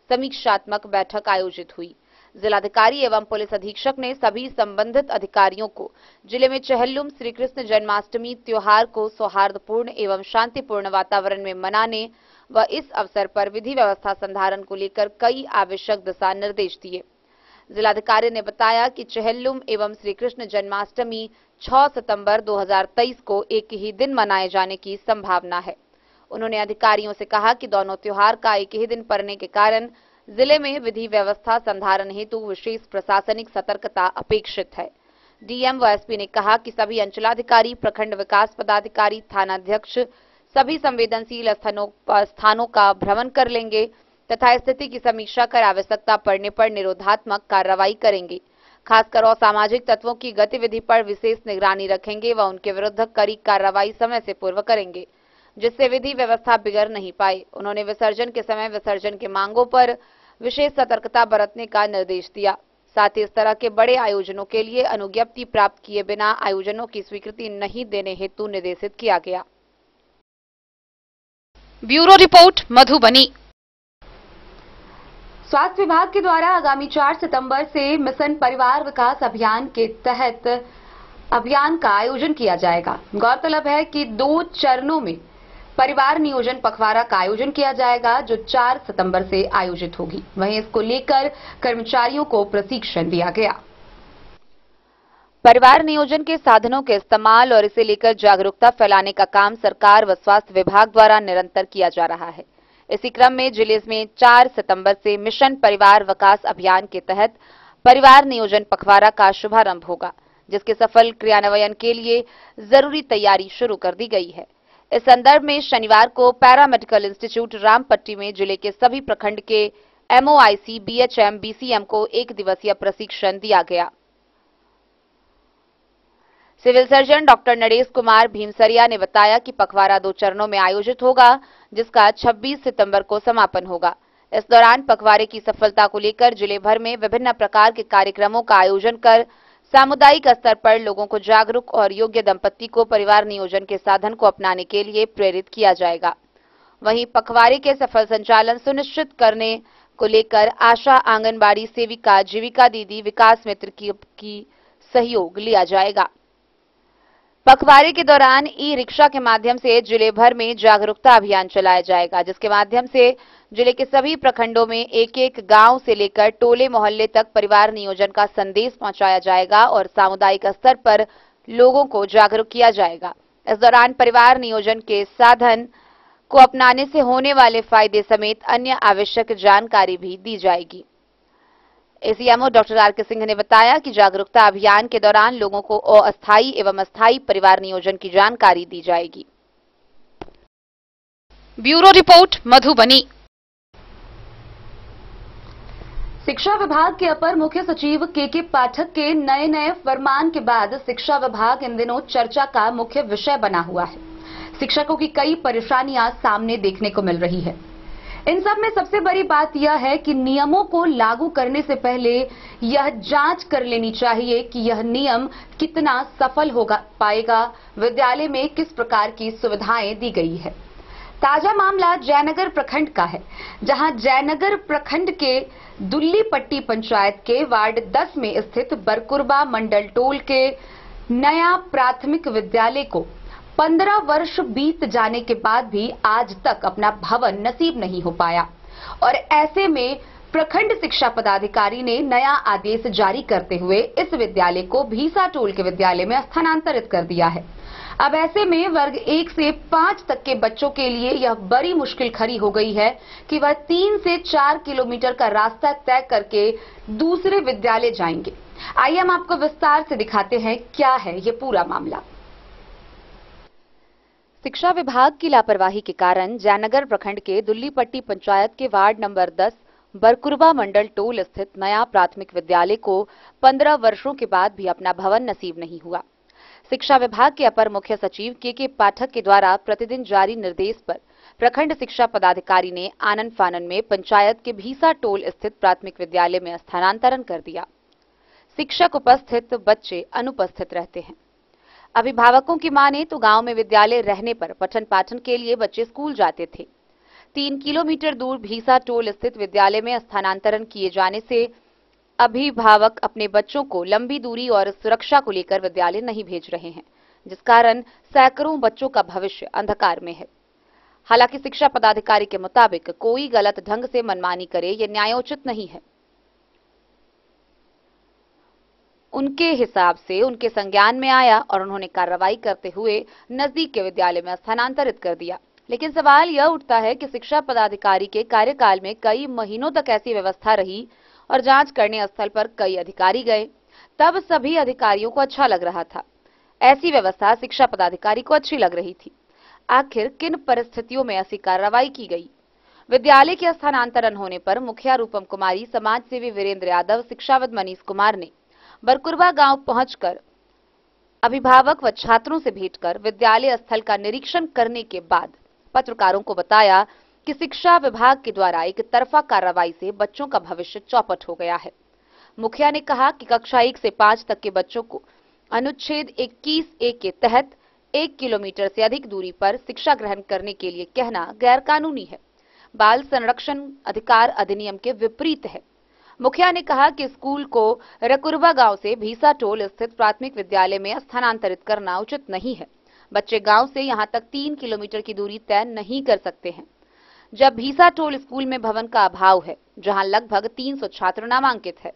B: समीक्षात्मक बैठक आयोजित हुई। जिलाधिकारी एवं पुलिस अधीक्षक ने सभी संबंधित अधिकारियों को जिले में चहल्लुम श्री कृष्ण जन्माष्टमी त्योहार को सौहार्दपूर्ण एवं शांतिपूर्ण वातावरण में मनाने व इस अवसर पर विधि व्यवस्था संधारण को लेकर कई आवश्यक दिशा निर्देश दिए। जिलाधिकारी ने बताया कि चहल्लुम एवं श्री कृष्ण जन्माष्टमी 6 सितंबर 2023 को एक ही दिन मनाए जाने की संभावना है। उन्होंने अधिकारियों से कहा कि दोनों त्योहार का एक ही दिन पड़ने के कारण जिले में विधि व्यवस्था संधारण हेतु विशेष प्रशासनिक सतर्कता अपेक्षित है। डीएम व एसपी ने कहा कि सभी अंचलाधिकारी, प्रखंड विकास पदाधिकारी, थानाध्यक्ष सभी संवेदनशील स्थानों का भ्रमण कर लेंगे तथा स्थिति की समीक्षा कर आवश्यकता पड़ने पर निरोधात्मक कार्रवाई करेंगे। खासकर असामाजिक तत्वों की गतिविधि पर विशेष निगरानी रखेंगे व उनके विरुद्ध कड़ी कार्रवाई समय से पूर्व करेंगे, जिससे विधि व्यवस्था बिगड़ नहीं पाए। उन्होंने विसर्जन के समय विसर्जन के मांगों पर विशेष सतर्कता बरतने का निर्देश दिया। साथ ही इस तरह के बड़े आयोजनों के लिए अनुज्ञप्ति प्राप्त किए बिना आयोजनों की स्वीकृति नहीं देने हेतु निर्देशित किया गया। Bureau report, Madhubani.
A: स्वास्थ्य विभाग के द्वारा आगामी 4 सितंबर से मिशन परिवार विकास अभियान के तहत अभियान का आयोजन किया जाएगा। गौरतलब है कि 2 चरणों में परिवार नियोजन पखवाड़ा का आयोजन किया जाएगा, जो 4 सितंबर से आयोजित होगी। वहीं इसको लेकर कर्मचारियों को प्रशिक्षण दिया गया।
B: परिवार नियोजन के साधनों के इस्तेमाल और इसे लेकर जागरूकता फैलाने का काम सरकार व स्वास्थ्य विभाग द्वारा निरंतर किया जा रहा है। इसी क्रम में जिले में 4 सितंबर से मिशन परिवार विकास अभियान के तहत परिवार नियोजन पखवाड़ा का शुभारंभ होगा, जिसके सफल क्रियान्वयन के लिए जरूरी तैयारी शुरू कर दी गई है। इस संदर्भ में शनिवार को पैरामेडिकल इंस्टीट्यूट रामपट्टी में जिले के सभी प्रखंड के MOIC, BHM, BCM को 1 दिवसीय प्रशिक्षण दिया गया। Civil surgeon doctor Naresh Kumar Bhimsaria ने बताया कि पखवाड़ा 2 चरणों में आयोजित होगा, जिसका 26 सितंबर को समापन होगा। इस दौरान पखवाड़े की सफलता को लेकर जिले भर में विभिन्न प्रकार के कार्यक्रमों का आयोजन कर सामुदायिक स्तर पर लोगों को जागरूक और योग्य दंपत्ति को परिवार नियोजन के साधन को अपनाने के लिए प्रेरित किया जाएगा। वहीं पखवाड़े के सफल संचालन सुनिश्चित करने को लेकर आशा आंगनबाड़ी सेविका, जीविका दीदी, विकास मित्र की सहयोग लिया जाएगा। पखवाड़े के दौरान ई-रिक्शा के माध्यम से जिले भर में जागरूकता अभियान चलाया जाएगा, जिसके माध्यम से जिले के सभी प्रखंडों में एक-एक गांव से लेकर टोले मोहल्ले तक परिवार नियोजन का संदेश पहुंचाया जाएगा और सामुदायिक स्तर पर लोगों को जागरूक किया जाएगा। इस दौरान परिवार नियोजन के साधन को अपनाने से होने वाले फायदे समेत अन्य आवश्यक जानकारी भी दी जाएगी। ACMO डॉक्टर RK सिंह ने बताया कि जागरूकता अभियान के दौरान लोगों को अस्थायी एवं अस्थायी परिवार नियोजन की जानकारी दी जाएगी। Bureau report, Madhubani.
A: शिक्षा विभाग के अपर मुख्य सचिव KK पाठक के नए फरमान के बाद शिक्षा विभाग इन दिनों चर्चा का मुख्य विषय बना हुआ है। शिक्षकों की कई परेशानियां सामने देखने को मिल रही है। इन सब में सबसे बड़ी बात यह है कि नियमों को लागू करने से पहले यह जांच कर लेनी चाहिए कि यह नियम कितना सफल होगा पाएगा, विद्यालय में किस प्रकार की सुविधाएं दी गई है। ताजा मामला जयनगर प्रखंड का है, जहां जयनगर प्रखंड के दुल्लीपट्टी पंचायत के वार्ड 10 में स्थित बरकुरबा मंडल टोल के नया प्राथमिक विद्यालय को 15 वर्ष बीत जाने के बाद भी आज तक अपना भवन नसीब नहीं हो पाया और ऐसे में प्रखंड शिक्षा पदाधिकारी ने नया आदेश जारी करते हुए इस विद्यालय को भीसा टोल के विद्यालय में स्थानांतरित कर दिया है। अब ऐसे में वर्ग 1 से 5 तक के बच्चों के लिए यह बड़ी मुश्किल खड़ी हो गई है कि वह 3 से 4 किलोमीटर का रास्ता तय करके दूसरे विद्यालय जाएंगे। आइए हम आपको विस्तार से दिखाते हैं क्या है ये पूरा मामला।
B: शिक्षा विभाग की लापरवाही के कारण जयनगर प्रखंड के दुल्लीपट्टी पंचायत के वार्ड नंबर 10 बरकुरबा मंडल टोल स्थित नया प्राथमिक विद्यालय को 15 वर्षों के बाद भी अपना भवन नसीब नहीं हुआ। शिक्षा विभाग के अपर मुख्य सचिव KK पाठक के द्वारा प्रतिदिन जारी निर्देश पर प्रखंड शिक्षा पदाधिकारी ने आनन फानन में पंचायत के भीसा टोल स्थित प्राथमिक विद्यालय में स्थानांतरण कर दिया। शिक्षक उपस्थित, बच्चे अनुपस्थित रहते हैं। अभिभावकों की माने तो गांव में विद्यालय रहने पर पठन पाठन के लिए बच्चे स्कूल जाते थे। 3 किलोमीटर दूर भीसा टोल स्थित विद्यालय में स्थानांतरण किए जाने से अभिभावक अपने बच्चों को लंबी दूरी और सुरक्षा को लेकर विद्यालय नहीं भेज रहे हैं, जिस कारण सैकड़ों बच्चों का भविष्य अंधकार में है। हालांकि शिक्षा पदाधिकारी के मुताबिक कोई गलत ढंग से मनमानी करे ये न्यायोचित नहीं है। उनके हिसाब से उनके संज्ञान में आया और उन्होंने कार्रवाई करते हुए नजदीक के विद्यालय में स्थानांतरित कर दिया। लेकिन सवाल यह उठता है कि शिक्षा पदाधिकारी के कार्यकाल में कई महीनों तक ऐसी व्यवस्था रही और जांच करने स्थल पर कई अधिकारी गए, तब सभी अधिकारियों को अच्छा लग रहा था। ऐसी व्यवस्था शिक्षा पदाधिकारी को अच्छी लग रही थी। आखिर किन परिस्थितियों में ऐसी कार्रवाई की गई? विद्यालय के स्थानांतरण होने पर मुखिया रूपम कुमारी, समाजसेवी वीरेंद्र यादव, शिक्षाविद मनीष कुमार ने बरकुरबा गांव पहुंचकर अभिभावक व छात्रों से भेंट कर विद्यालय स्थल का निरीक्षण करने के बाद पत्रकारों को बताया कि शिक्षा विभाग के द्वारा एक तरफा कार्रवाई से बच्चों का भविष्य चौपट हो गया है। मुखिया ने कहा कि कक्षा 1 से 5 तक के बच्चों को अनुच्छेद 21A के तहत 1 किलोमीटर से अधिक दूरी पर शिक्षा ग्रहण करने के लिए कहना गैरकानूनी है, बाल संरक्षण अधिकार अधिनियम के विपरीत है। मुखिया ने कहा कि स्कूल को रकुरबा गांव से भीसा टोल स्थित प्राथमिक विद्यालय में स्थानांतरित करना उचित नहीं है। बच्चे गांव से यहां तक 3 किलोमीटर की दूरी तय नहीं कर सकते हैं, जब भीसा टोल स्कूल में भवन का अभाव है, जहां लगभग 300 छात्र नामांकित है।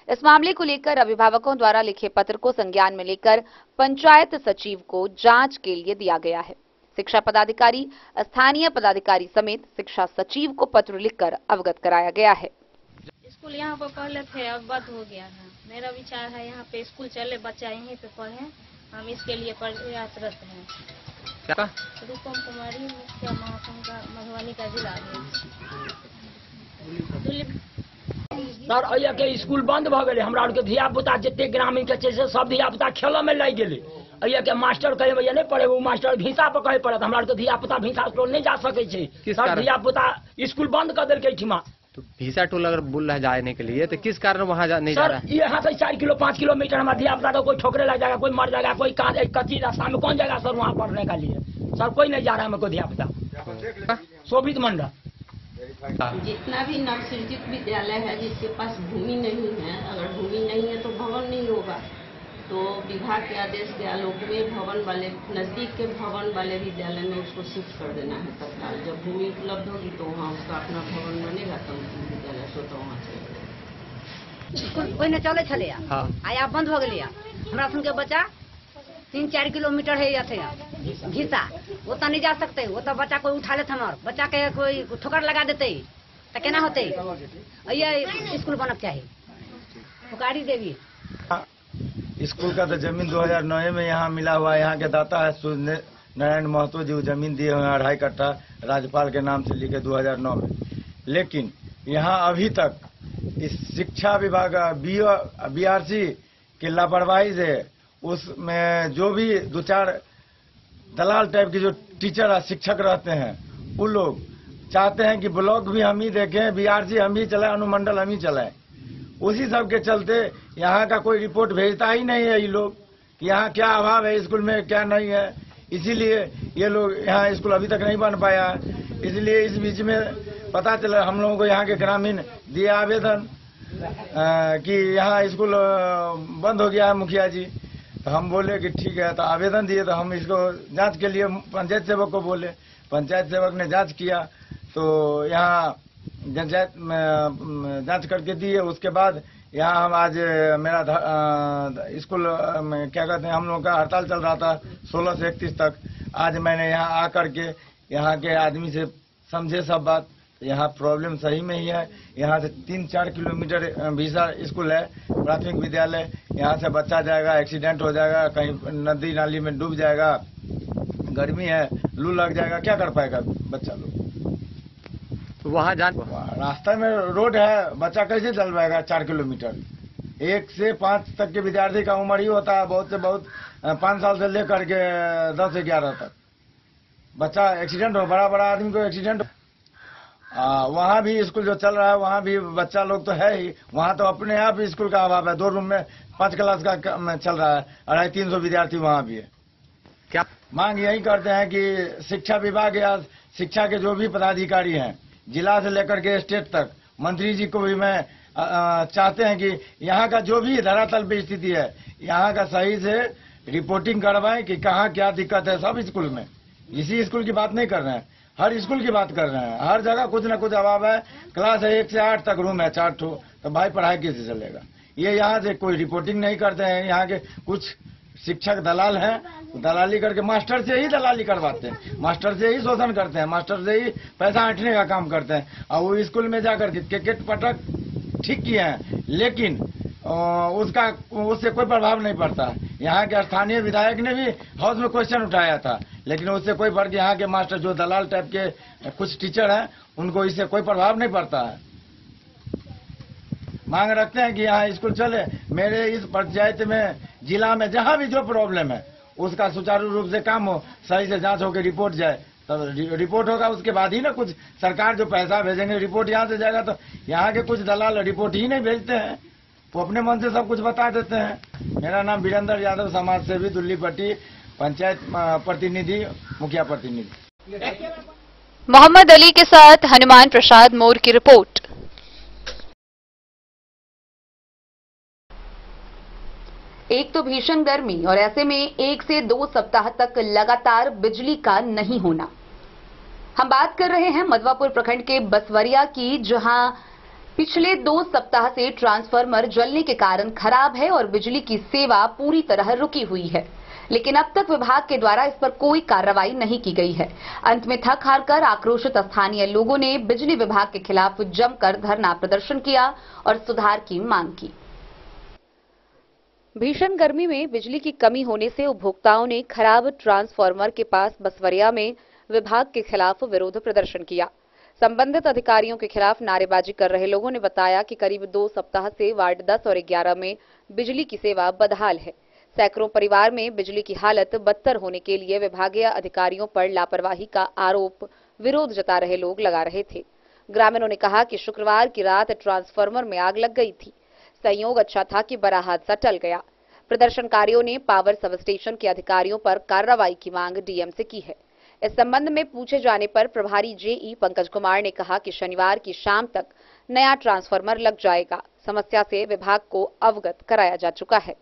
B: इस मामले को लेकर अभिभावकों द्वारा लिखे पत्र को संज्ञान में लेकर पंचायत सचिव को जांच के लिए दिया गया है। शिक्षा पदाधिकारी, स्थानीय पदाधिकारी समेत शिक्षा सचिव को पत्र लिखकर अवगत कराया गया है।
K: स्कूल यहाँ पर पहले थे, अब बंद हो गया है। मेरा विचार है यहाँ पे स्कूल चले, बच्चा यहीं पे पढ़े, हम इसके लिए प्रयासरत हैं।
G: क्या?
K: रूपम कुमारी, मुखिया महासंघ का मधुबनी का जिला
L: सर अइया के स्कूल बंद भ गए, हमरा के धिया पुता जितने ग्रामीण के से सब धिया पुता खेल में लग गए। अइया के मास्टर कहे भैया नहीं पढ़े, वो मास्टर भीसा पर कहे पड़त, हमरा के धिया पुता भीसा टोल नहीं जा सके छे। सब धिया पुता स्कूल बंद कर देल के ठिमा।
M: तो भीसा टोल अगर बोल रहा जाने के लिए तो किस कारण वहाँ नहीं जा रहा है?
L: यहाँ से 4 किलो 5 किलोमीटर हमारा धिया पुता कोई ठोकरे लग जाएगा, कोई मर जाएगा, कोई कच्ची रास्ता में कौन जाएगा सर वहाँ पढ़ने का लिए? सर कोई नहीं जा रहा है कोई धिया पुता। शोभित मंडल
N: जितना भी नवसृजित विद्यालय है जिसके पास भूमि नहीं है, अगर भूमि नहीं है तो भवन नहीं होगा, तो विभाग के आदेश के आलोक में भवन वाले नजदीक के भवन वाले विद्यालय में उसको शिफ्ट कर देना है तत्काल। जब भूमि उपलब्ध होगी तो वहाँ उसका अपना भवन बनेगा, तो विद्यालय स्वतः वहाँ चलेगा।
O: स्कूल पहले चले छले आया बंद हो गया। हमारा सुन के बच्चा 3-4 किलोमीटर है घिसा, वो तो नहीं जा सकते, वो तो बच्चा कोई उठा लेते, हमारे बच्चा के कोई ठोकर लगा देते तो केना होते? ये स्कूल बनक चाहिए। पुकारी देवी
P: स्कूल का तो जमीन 2009 में यहाँ मिला हुआ है। यहाँ के दाता है सूर्य नारायण महतो जी, जमीन दिए हुए हैं 2.5 कट्ठा राज्यपाल के नाम से लिखे 2009 में। लेकिन यहाँ अभी तक इस शिक्षा विभाग BRC की लापरवाही से उसमें जो भी 2-4 दलाल टाइप के जो टीचर शिक्षक रहते हैं, वो लोग चाहते हैं कि ब्लॉक भी हम ही देखें, BRC हम ही चलाएं, अनुमंडल हम ही चलाएं। उसी सब के चलते यहाँ का कोई रिपोर्ट भेजता ही नहीं है ये लोग कि यहाँ क्या अभाव है स्कूल में, क्या नहीं है। इसीलिए ये लोग यहाँ स्कूल अभी तक नहीं बन पाया। इसलिए इस बीच में पता चला हम लोगों को यहाँ के ग्रामीण दिए आवेदन कि यहाँ स्कूल बंद हो गया है मुखिया जी। तो हम बोले कि ठीक है, तो आवेदन दिए, तो हम इसको जांच के लिए पंचायत सेवक को बोले। पंचायत सेवक ने जांच किया, तो यहाँ पंचायत में जांच करके दिए। उसके बाद यहाँ हम आज मेरा स्कूल में क्या कहते हैं, हम लोगों का हड़ताल चल रहा था 16 से 31 तक। आज मैंने यहाँ आकर के यहाँ के आदमी से समझे सब बात। यहाँ प्रॉब्लम सही में ही है। यहाँ से 3-4 किलोमीटर भीसा स्कूल है, प्राथमिक विद्यालय। यहाँ से बच्चा जाएगा, एक्सीडेंट हो जाएगा, कहीं नदी नाली में डूब जाएगा, गर्मी है, लू लग जाएगा, क्या कर पाएगा बच्चा लोग?
M: वहाँ
P: रास्ता में रोड है, बच्चा कैसे चल पाएगा 4 किलोमीटर? 1 से 5 तक के विद्यार्थी का उम्र ही होता है, बहुत से बहुत 5 साल से लेकर के 10 से 11 तक बच्चा एक्सीडेंट हो, बड़ा बड़ा आदमी को एक्सीडेंट। वहाँ भी स्कूल जो चल रहा है वहाँ भी बच्चा लोग तो है ही, वहाँ तो अपने आप स्कूल का अभाव है। 2 रूम में 5 क्लास का चल रहा है, 250-300 विद्यार्थी वहाँ भी है।
M: क्या
P: मांग यही करते हैं कि शिक्षा विभाग या शिक्षा के जो भी पदाधिकारी हैं, जिला से लेकर के स्टेट तक, मंत्री जी को भी मैं चाहते हैं कि यहाँ का जो भी धरातल पे स्थिति है, यहाँ का सही से रिपोर्टिंग करवाएं कि कहाँ क्या दिक्कत है। सब स्कूल में, इसी स्कूल की बात नहीं कर रहे हैं, हर स्कूल की बात कर रहे हैं। हर जगह कुछ न कुछ अभाव है। क्लास है 1 से 8 तक, रूम है 4 ठो, तो भाई पढ़ाई कैसे चलेगा? ये यहाँ से कोई रिपोर्टिंग नहीं करते हैं। यहाँ के कुछ शिक्षक दलाल हैं, दलाली करके मास्टर से ही दलाली करवाते हैं, मास्टर से ही शोषण करते हैं, मास्टर से ही पैसा ऐंठने का काम करते हैं। और वो स्कूल में जाकर के क्रिकेट पटक ठीक किए हैं, लेकिन उससे कोई प्रभाव नहीं पड़ता। यहाँ के स्थानीय विधायक ने भी हाउस में क्वेश्चन उठाया था, लेकिन उससे कोई फर्क, यहाँ के मास्टर जो दलाल टाइप के कुछ टीचर हैं, उनको इससे कोई प्रभाव नहीं पड़ता है। मांग रखते हैं कि यहाँ स्कूल चले। मेरे इस पंचायत में, जिला में जहाँ भी जो प्रॉब्लम है उसका सुचारू रूप से काम हो, सही से जांच होकर रिपोर्ट जाए, तब रिपोर्ट होगा उसके बाद ही ना कुछ सरकार जो पैसा भेजेंगे, रिपोर्ट यहाँ से जाएगा। तो यहाँ के कुछ दलाल रिपोर्ट ही नहीं भेजते हैं, वो अपने मन से सब कुछ बता देते हैं। मेरा नाम वीरेंद्र यादव, समाज सेवी, दुल्लीपट्टी, पंचायत प्रतिनिधि, मुखिया प्रतिनिधि।
B: मोहम्मद अली के साथ हनुमान प्रसाद मोर की रिपोर्ट।
A: एक तो भीषण गर्मी और ऐसे में 1 से 2 सप्ताह तक लगातार बिजली का नहीं होना। हम बात कर रहे हैं मधवापुर प्रखंड के बसवरिया की, जहां पिछले 2 सप्ताह से ट्रांसफार्मर जलने के कारण खराब है और बिजली की सेवा पूरी तरह रुकी हुई है। लेकिन अब तक विभाग के द्वारा इस पर कोई कार्रवाई नहीं की गई है। अंत में थक हारकर आक्रोशित स्थानीय लोगों ने बिजली विभाग के खिलाफ जमकर धरना प्रदर्शन किया और सुधार की मांग की।
B: भीषण गर्मी में बिजली की कमी होने से उपभोक्ताओं ने खराब ट्रांसफार्मर के पास बसवरिया में विभाग के खिलाफ विरोध प्रदर्शन किया। संबंधित अधिकारियों के खिलाफ नारेबाजी कर रहे लोगों ने बताया कि करीब 2 सप्ताह से वार्ड 10 और 11 में बिजली की सेवा बदहाल है। सैकड़ों परिवार में बिजली की हालत बदतर होने के लिए विभागीय अधिकारियों पर लापरवाही का आरोप विरोध जता रहे लोग लगा रहे थे। ग्रामीणों ने कहा कि शुक्रवार की रात ट्रांसफार्मर में आग लग गई थी। संयोग अच्छा था कि बड़ा हादसा टल गया। प्रदर्शनकारियों ने पावर सब स्टेशन के अधिकारियों पर कार्रवाई की मांग डीएम से की है। इस संबंध में पूछे जाने पर प्रभारी जेई पंकज कुमार ने कहा कि शनिवार की शाम तक नया ट्रांसफार्मर लग जाएगा। समस्या से विभाग को अवगत कराया जा चुका है।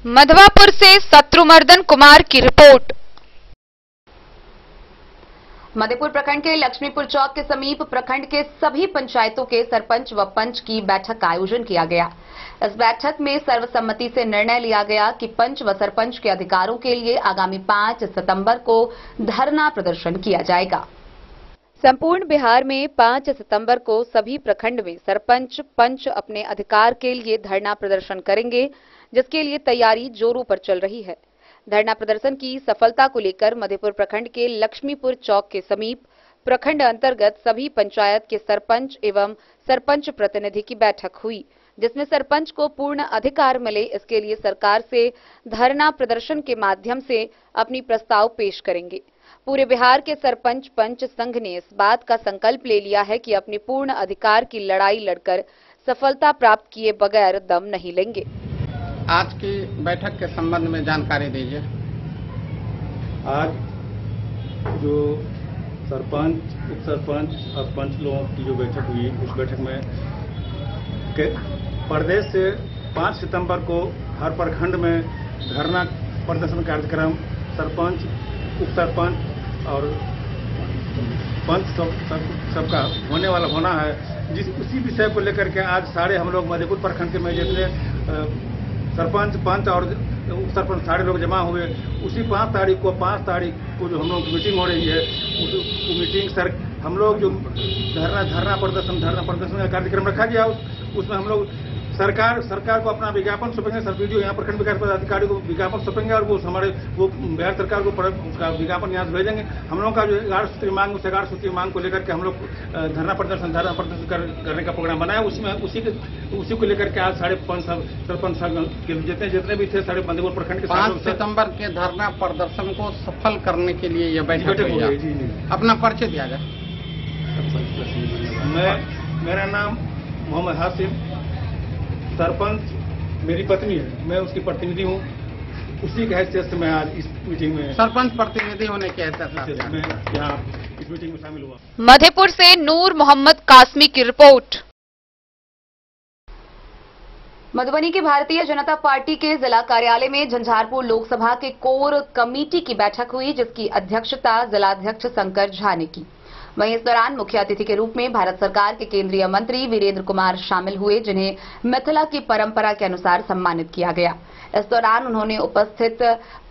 B: मधवापुर से शत्रुमर्दन कुमार की रिपोर्ट।
A: मधेपुर प्रखंड के लक्ष्मीपुर चौक के समीप प्रखंड के सभी पंचायतों के सरपंच व पंच की बैठक का आयोजन किया गया। इस बैठक में सर्वसम्मति से निर्णय लिया गया कि पंच व सरपंच के अधिकारों के लिए आगामी 5 सितंबर को धरना प्रदर्शन किया जाएगा।
B: संपूर्ण बिहार में 5 सितंबर को सभी प्रखंड में सरपंच पंच अपने अधिकार के लिए धरना प्रदर्शन करेंगे, जिसके लिए तैयारी जोरों पर चल रही है। धरना प्रदर्शन की सफलता को लेकर मधेपुर प्रखंड के लक्ष्मीपुर चौक के समीप प्रखंड अंतर्गत सभी पंचायत के सरपंच एवं सरपंच प्रतिनिधि की बैठक हुई, जिसमें सरपंच को पूर्ण अधिकार मिले, इसके लिए सरकार से धरना प्रदर्शन के माध्यम से अपनी प्रस्ताव पेश करेंगे। पूरे बिहार के सरपंच पंच संघ ने इस बात का संकल्प ले लिया है कि अपने पूर्ण अधिकार की लड़ाई लड़कर सफलता प्राप्त किए बगैर दम नहीं लेंगे।
Q: आज की बैठक के संबंध में जानकारी दीजिए।
D: आज जो सरपंच, उप सरपंच और पंच लोगों की जो बैठक हुई, उस बैठक में प्रदेश से 5 सितंबर को हर प्रखंड में धरना प्रदर्शन कार्यक्रम सरपंच, उप सरपंच और पंच सबका होना है। उसी विषय को लेकर के आज सारे हम लोग मधेपुर प्रखंड के में जितने सरपंच, पंच और उप सरपंच सारे लोग जमा हुए। उसी 5 तारीख को जो हम लोग की मीटिंग हो रही है, उस मीटिंग सर हम लोग जो धरना प्रदर्शन का कार्यक्रम रखा गया, उसमें हम लोग सरकार को अपना विज्ञापन सौंपेंगे। सर वीडियो यहाँ प्रखंड विकास पदाधिकारी को विज्ञापन सौंपेंगे और वो हमारे बिहार सरकार को उसका विज्ञापन यहाँ से भेजेंगे। हम लोगों का जो 11 सूत्री मांग, उस 11 सूत्री मांग को लेकर के हम लोग धरना प्रदर्शन करने का प्रोग्राम बनाया। उसमें उसी को लेकर के आज 5.5 सरपंच के जितने भी थे सारे मधेपुर प्रखंड के
Q: 5 सितंबर के धरना प्रदर्शन को सफल करने के लिए यह बैठक हुई है। अपना परिचय दिया जाए।
D: मेरा नाम मोहम्मद हासिम, सरपंच मेरी पत्नी है, मैं उसकी प्रतिनिधि हूँ। उसी के हैसियत से मैं आज इस मीटिंग में
Q: सरपंच प्रतिनिधि होने के हैसियत से
D: मैं यहाँ इस मीटिंग में शामिल हुआ।
B: मधेपुर से नूर मोहम्मद कासमी की रिपोर्ट।
A: मधुबनी की भारतीय जनता पार्टी के जिला कार्यालय में झंझारपुर लोकसभा के कोर कमेटी की बैठक हुई, जिसकी अध्यक्षता जिलाध्यक्ष शंकर झा ने की। वहीं इस दौरान मुख्य अतिथि के रूप में भारत सरकार के केंद्रीय मंत्री वीरेंद्र कुमार शामिल हुए, जिन्हें मिथिला की परंपरा के अनुसार सम्मानित किया गया। इस दौरान उन्होंने उपस्थित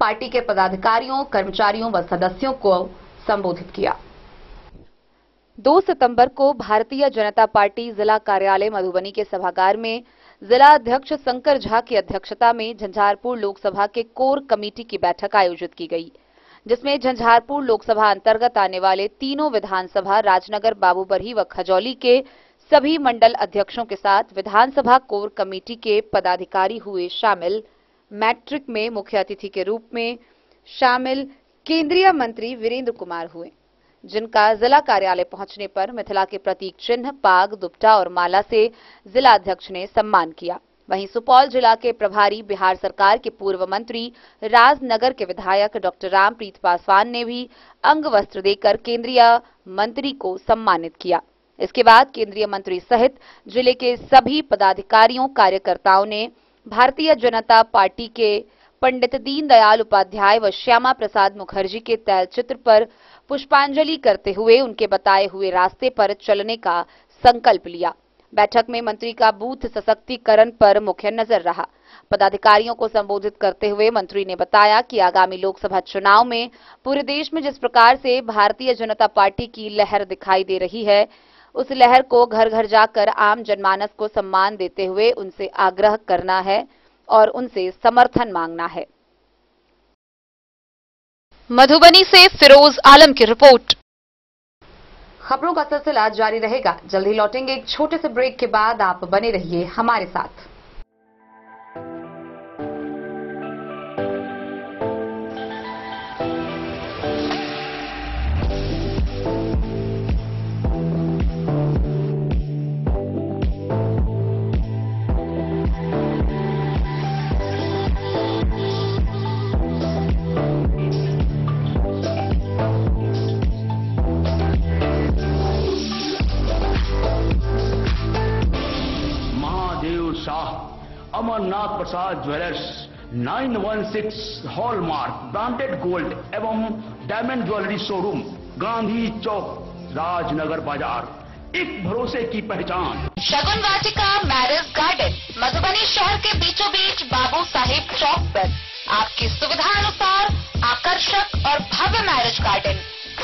A: पार्टी के पदाधिकारियों, कर्मचारियों व सदस्यों को संबोधित किया।
B: 2 सितंबर को भारतीय जनता पार्टी जिला कार्यालय मधुबनी के सभागार में जिला अध्यक्ष शंकर झा की अध्यक्षता में झंझारपुर लोकसभा के कोर कमेटी की बैठक आयोजित की गई, जिसमें झंझारपुर लोकसभा अंतर्गत आने वाले तीनों विधानसभा राजनगर, बाबूबरही व खजौली के सभी मंडल अध्यक्षों के साथ विधानसभा कोर कमेटी के पदाधिकारी हुए शामिल। मैट्रिक में मुख्य अतिथि के रूप में शामिल केंद्रीय मंत्री वीरेंद्र कुमार हुए, जिनका जिला कार्यालय पहुंचने पर मिथिला के प्रतीक चिन्ह, पाग, दुपट्टा और माला से जिला अध्यक्ष ने सम्मान किया। वहीं सुपौल जिला के प्रभारी बिहार सरकार के पूर्व मंत्री राजनगर के विधायक डॉक्टर रामप्रीत पासवान ने भी अंग वस्त्र देकर केंद्रीय मंत्री को सम्मानित किया। इसके बाद केंद्रीय मंत्री सहित जिले के सभी पदाधिकारियों, कार्यकर्ताओं ने भारतीय जनता पार्टी के पंडित दीनदयाल उपाध्याय व श्यामा प्रसाद मुखर्जी के तैलचित्र पर पुष्पांजलि करते हुए उनके बताए हुए रास्ते पर चलने का संकल्प लिया। बैठक में मंत्री का बूथ सशक्तिकरण पर मुख्य नजर रहा। पदाधिकारियों को संबोधित करते हुए मंत्री ने बताया कि आगामी लोकसभा चुनाव में पूरे देश में जिस प्रकार से भारतीय जनता पार्टी की लहर दिखाई दे रही है, उस लहर को घर घर जाकर आम जनमानस को सम्मान देते हुए उनसे आग्रह करना है और उनसे समर्थन मांगना है। मधुबनी से फिरोज आलम की रिपोर्ट।
A: खबरों का सिलसिला जारी रहेगा। जल्द ही लौटेंगे एक छोटे से ब्रेक के बाद। आप बने रहिए हमारे साथ।
R: अमरनाथ प्रसाद ज्वेलर्स 916 हॉलमार्क ब्रांडेड गोल्ड एवं डायमंड ज्वेलरी शोरूम, गांधी चौक, राजनगर बाजार, एक भरोसे की पहचान।
S: शगुन वाटिका मैरिज गार्डन मधुबनी शहर के बीचों बीच बाबू साहेब चौक पर आपकी सुविधा अनुसार आकर्षक और भव्य मैरिज गार्डन।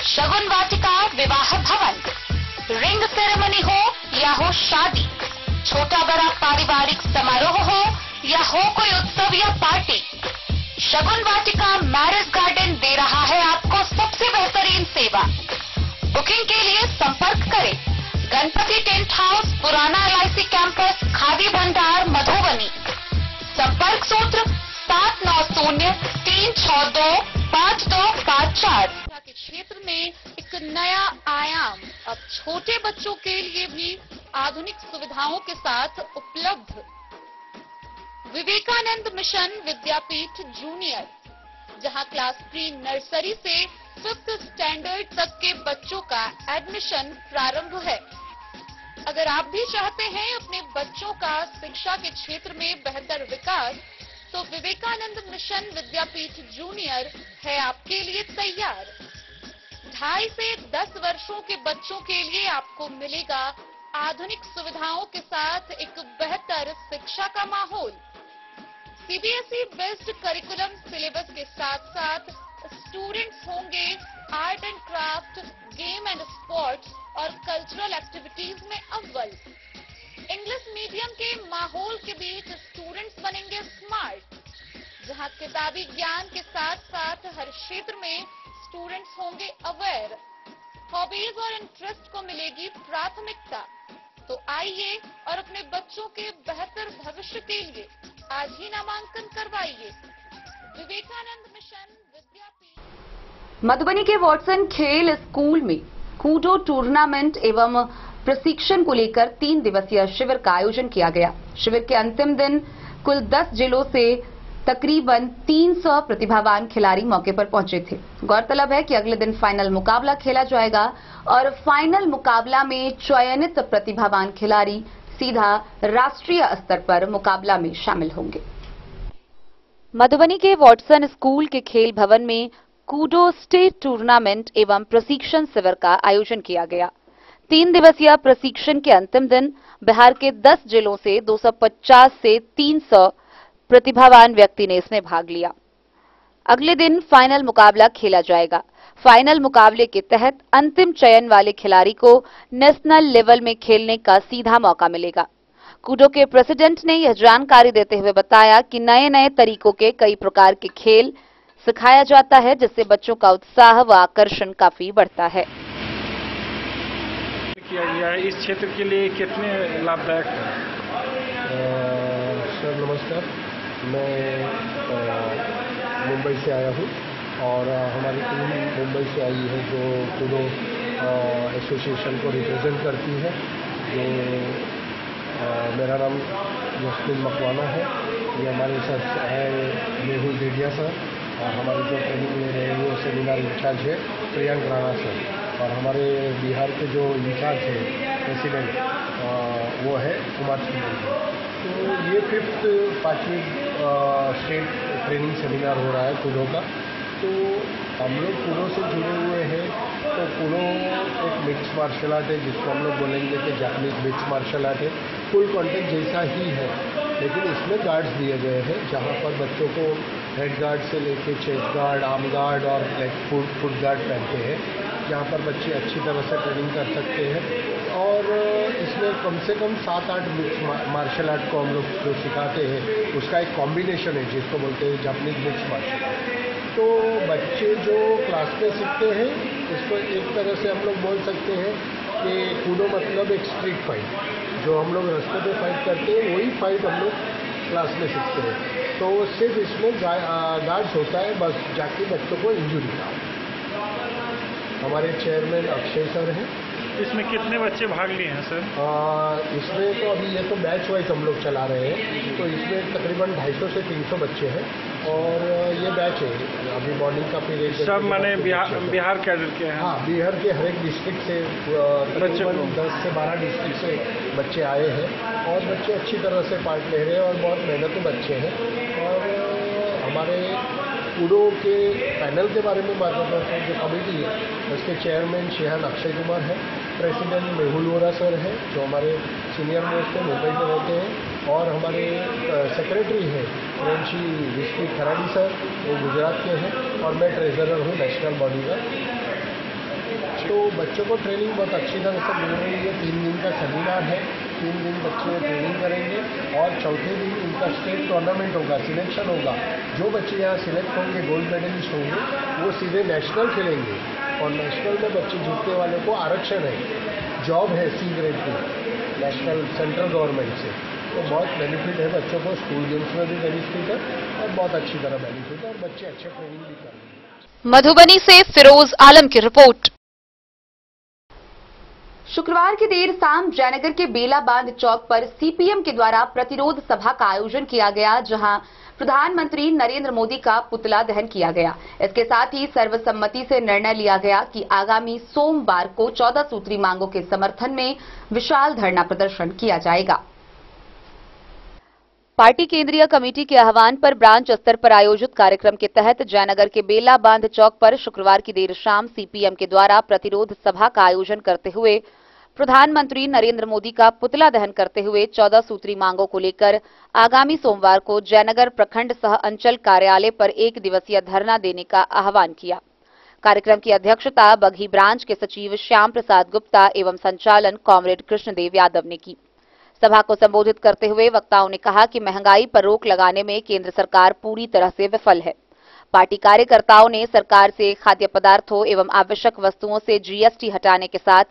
S: शगुन वाटिका विवाह भवन, रिंग सेरेमनी हो या हो शादी, छोटा बड़ा पारिवारिक समारोह हो या हो कोई उत्सव या पार्टी, शगुन वाटिका मैरिज गार्डन दे रहा है आपको सबसे बेहतरीन सेवा। बुकिंग के लिए संपर्क करें गणपति टेंट हाउस, पुराना LIC कैंपस, खादी भंडार, मधुबनी। संपर्क सूत्र 7903625254। के क्षेत्र में एक नया आयाम अब छोटे बच्चों के लिए भी आधुनिक सुविधाओं के साथ उपलब्ध। विवेकानंद मिशन विद्यापीठ जूनियर, जहां क्लास प्री नर्सरी से 5th स्टैंडर्ड तक के बच्चों का एडमिशन प्रारंभ है। अगर आप भी चाहते हैं अपने बच्चों का शिक्षा के क्षेत्र में बेहतर विकास, तो विवेकानंद मिशन विद्यापीठ जूनियर है आपके लिए तैयार। 2.5 से 10 वर्षों के बच्चों के लिए आपको मिलेगा आधुनिक सुविधाओं के साथ एक बेहतर शिक्षा का माहौल। CBSE बेस्ड करिकुलम सिलेबस के साथ साथ स्टूडेंट्स होंगे art and craft, game and sports और कल्चरल एक्टिविटीज में अव्वल। इंग्लिश मीडियम के माहौल के बीच स्टूडेंट्स बनेंगे स्मार्ट, जहां किताबी ज्ञान के साथ साथ हर क्षेत्र में स्टूडेंट्स होंगे अवेयर। हॉबीज और इंटरेस्ट को मिलेगी प्राथमिकता। तो आइए और अपने बच्चों के बेहतर भविष्य के लिए आज ही नामांकन करवाइए। विवेकानंद मिशन विद्यापीठ।
A: मधुबनी के वॉटसन खेल स्कूल में कूडो टूर्नामेंट एवं प्रशिक्षण को लेकर 3 दिवसीय शिविर का आयोजन किया गया। शिविर के अंतिम दिन कुल 10 जिलों से तकरीबन 300 प्रतिभावान खिलाड़ी मौके पर पहुंचे थे। गौरतलब है कि अगले दिन फाइनल मुकाबला खेला जाएगा और फाइनल मुकाबला में चयनित प्रतिभावान खिलाड़ी सीधा राष्ट्रीय स्तर पर मुकाबला में शामिल होंगे।
B: मधुबनी के वॉटसन स्कूल के खेल भवन में कूडो स्टेट टूर्नामेंट एवं प्रशिक्षण शिविर का आयोजन किया गया। 3 दिवसीय प्रशिक्षण के अंतिम दिन बिहार के 10 जिलों से 250 से 300 प्रतिभावान व्यक्ति ने इसमें भाग लिया। अगले दिन फाइनल मुकाबला खेला जाएगा। फाइनल मुकाबले के तहत अंतिम चयन वाले खिलाड़ी को नेशनल लेवल में खेलने का सीधा मौका मिलेगा। कूडो के प्रेसिडेंट ने यह जानकारी देते हुए बताया कि नए नए तरीकों के कई प्रकार के खेल सिखाया जाता है, जिससे बच्चों का उत्साह व आकर्षण काफी बढ़ता है।
D: किया गया इस क्षेत्र के लिए कितने लाभदायक है?
T: सर नमस्कार, मैं मुंबई से आया हूँ और हमारी टीम मुंबई से आई है जो कूडो एसोसिएशन को रिप्रेजेंट करती है। जो मेरा नाम यस्मिन मकवाना है। ये हमारे साथ है मेहुल डेडिया सर और हमारी जो ट्रेनिंग ले रहे हैं वो सेमिनार इंचार्ज है प्रियंक राणा सर और हमारे बिहार के जो इंचार्ज है प्रेसिडेंट वो है कुमार सिंह। तो ये 5वीं स्टेट ट्रेनिंग सेमिनार हो रहा है कूडो का। तो हम लोग कूडो से जुड़े हुए हैं। तो कूडो एक मिक्स मार्शल आर्ट है जिसको हम लोग बोलेंगे कि जापानीज मिक्स मार्शल आर्ट है। फुल कॉन्टेक्ट जैसा ही है, लेकिन इसमें गार्ड्स दिए गए हैं जहाँ पर बच्चों को हेड गार्ड से लेके चेस्ट गार्ड, आर्म गार्ड और फुट गार्ड पहनते हैं, जहाँ पर बच्चे अच्छी तरह से ट्रेनिंग कर सकते हैं। और इसमें कम से कम 7-8 मिक्स मार्शल आर्ट को हम लोग जो सिखाते हैं उसका एक कॉम्बिनेशन है जिसको बोलते हैं जापानीज मिक्स मार्शल आर्ट। तो बच्चे जो क्लास में सीखते हैं उसको एक तरह से हम लोग बोल सकते हैं कि कूडो मतलब एक स्ट्रीट फाइट, जो हम लोग रास्ते पे फाइट करते हैं वही फाइट हम लोग क्लास में सीखते हैं। तो सिर्फ इसमें गार्ड्स होता है, बस जाके बच्चों को इंजरी ना। हमारे चेयरमैन अक्षय सर हैं।
D: इसमें कितने बच्चे भाग लिए हैं सर?
T: इसमें तो अभी ये तो बैच वाइज हम लोग चला रहे हैं, तो इसमें तकरीबन 250 से 300 बच्चे हैं और ये बैच है अभी मॉर्निंग का पीरियड।
D: सब मैंने बिहार कैडर के हैं?
T: हाँ, बिहार के हर एक डिस्ट्रिक्ट से तकरीबन 10 से 12 डिस्ट्रिक्ट से बच्चे आए हैं और बच्चे अच्छी तरह से पार्ट ले रहे हैं और बहुत मेहनती बच्चे हैं। और हमारे कूडो के पैनल के बारे में बात करते हैं, जो कमेटी है उसके चेयरमैन शिहान अक्षय कुमार है, प्रेसिडेंट मेहुल वोरा सर है जो हमारे सीनियर मोस्ट है, मुंबई में रहते हैं, और हमारे सेक्रेटरी हैं फ्रेंची विस्की खराडी सर, वो गुजरात के हैं, और मैं ट्रेजरर हूँ नेशनल बॉडी का। तो बच्चों को ट्रेनिंग बहुत अच्छी तरह से मिल रही है। 3 दिन का सेमिनार है, 3 दिन बच्चे ट्रेनिंग करेंगे और चौथे दिन उनका स्टेट टूर्नामेंट होगा, सिलेक्शन होगा। जो बच्चे यहाँ सिलेक्ट होंगे, गोल्ड मेडलिस्ट होंगे, वो सीधे नेशनल खेलेंगे और नेशनल में बच्चे जीतने वाले को आरक्षण है, जॉब है C ग्रेड की नेशनल सेंट्रल गवर्नमेंट से। तो बहुत बेनिफिट है बच्चों को, स्कूल गेम्स में भी बेनिफिट है और बहुत अच्छी तरह बेनिफिट है और बच्चे अच्छे ट्रेनिंग भी कर रहे हैं।
B: मधुबनी से फिरोज आलम की रिपोर्ट।
A: शुक्रवार की देर शाम जयनगर के बेला बांध चौक पर सीपीएम के द्वारा प्रतिरोध सभा का आयोजन किया गया, जहां प्रधानमंत्री नरेंद्र मोदी का पुतला दहन किया गया। इसके साथ ही सर्वसम्मति से निर्णय लिया गया कि आगामी सोमवार को 14 सूत्री मांगों के समर्थन में विशाल धरना प्रदर्शन किया जाएगा।
B: पार्टी केंद्रीय कमेटी के आह्वान पर ब्रांच स्तर पर आयोजित कार्यक्रम के तहत जयनगर के बेला बांध चौक पर शुक्रवार की देर शाम सीपीएम के द्वारा प्रतिरोध सभा का आयोजन करते हुए प्रधानमंत्री नरेंद्र मोदी का पुतला दहन करते हुए 14 सूत्री मांगों को लेकर आगामी सोमवार को जयनगर प्रखंड सह अंचल कार्यालय पर 1 दिवसीय धरना देने का आह्वान किया। कार्यक्रम की अध्यक्षता बघी ब्रांच के सचिव श्याम प्रसाद गुप्ता एवं संचालन कॉमरेड कृष्णदेव यादव ने की। सभा को संबोधित करते हुए वक्ताओं ने कहा कि महंगाई पर रोक लगाने में केंद्र सरकार पूरी तरह से विफल है। पार्टी कार्यकर्ताओं ने सरकार से खाद्य पदार्थों एवं आवश्यक वस्तुओं से जीएसटी हटाने के साथ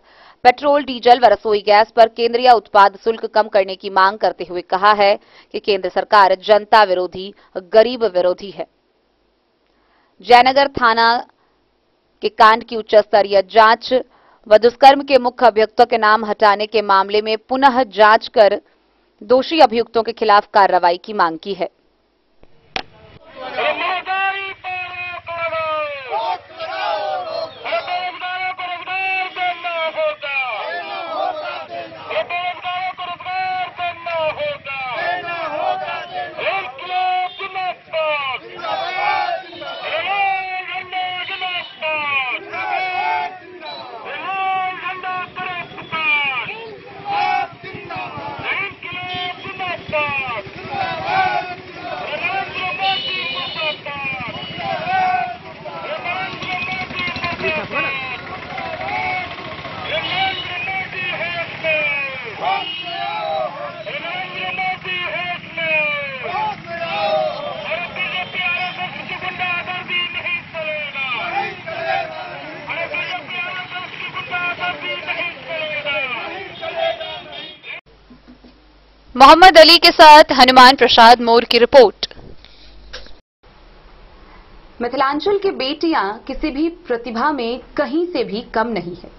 B: पेट्रोल, डीजल व रसोई गैस पर केंद्रीय उत्पाद शुल्क कम करने की मांग करते हुए कहा है कि केंद्र सरकार जनता विरोधी, गरीब विरोधी है। जयनगर थाना के कांड की उच्च स्तरीय जांच व दुष्कर्म के मुख्य अभियुक्तों के नाम हटाने के मामले में पुनः जांच कर दोषी अभियुक्तों के खिलाफ कार्रवाई की मांग की है। मोहम्मद अली के साथ हनुमान प्रसाद मोर की रिपोर्ट।
A: मिथिलांचल की बेटियां किसी भी प्रतिभा में कहीं से भी कम नहीं है।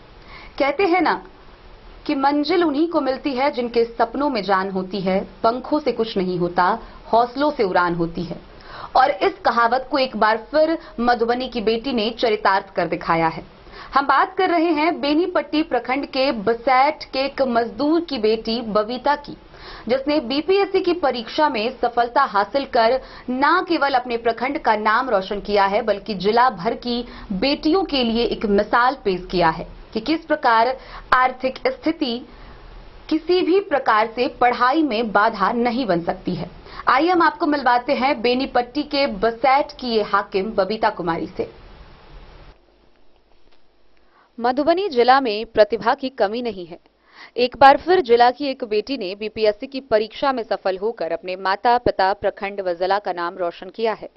A: कहते हैं ना कि मंजिल उन्हीं को मिलती है जिनके सपनों में जान होती है, पंखों से कुछ नहीं होता, हौसलों से उड़ान होती है। और इस कहावत को एक बार फिर मधुबनी की बेटी ने चरितार्थ कर दिखाया है। हम बात कर रहे हैं बेनीपट्टी प्रखंड के बसैठ के एक मजदूर की बेटी बबीता की, जिसने बीपीएससी की परीक्षा में सफलता हासिल कर न केवल अपने प्रखंड का नाम रोशन किया है, बल्कि जिला भर की बेटियों के लिए एक मिसाल पेश किया है कि किस प्रकार आर्थिक स्थिति किसी भी प्रकार से पढ़ाई में बाधा नहीं बन सकती है। आइए हम आपको मिलवाते हैं बेनीपट्टी के बसैठ की ये हाकिम बबीता कुमारी से।
B: मधुबनी जिला में प्रतिभा की कमी नहीं है। एक बार फिर जिला की एक बेटी ने बीपीएससी की परीक्षा में सफल होकर अपने माता पिता, प्रखंड व जिला का नाम रोशन किया है।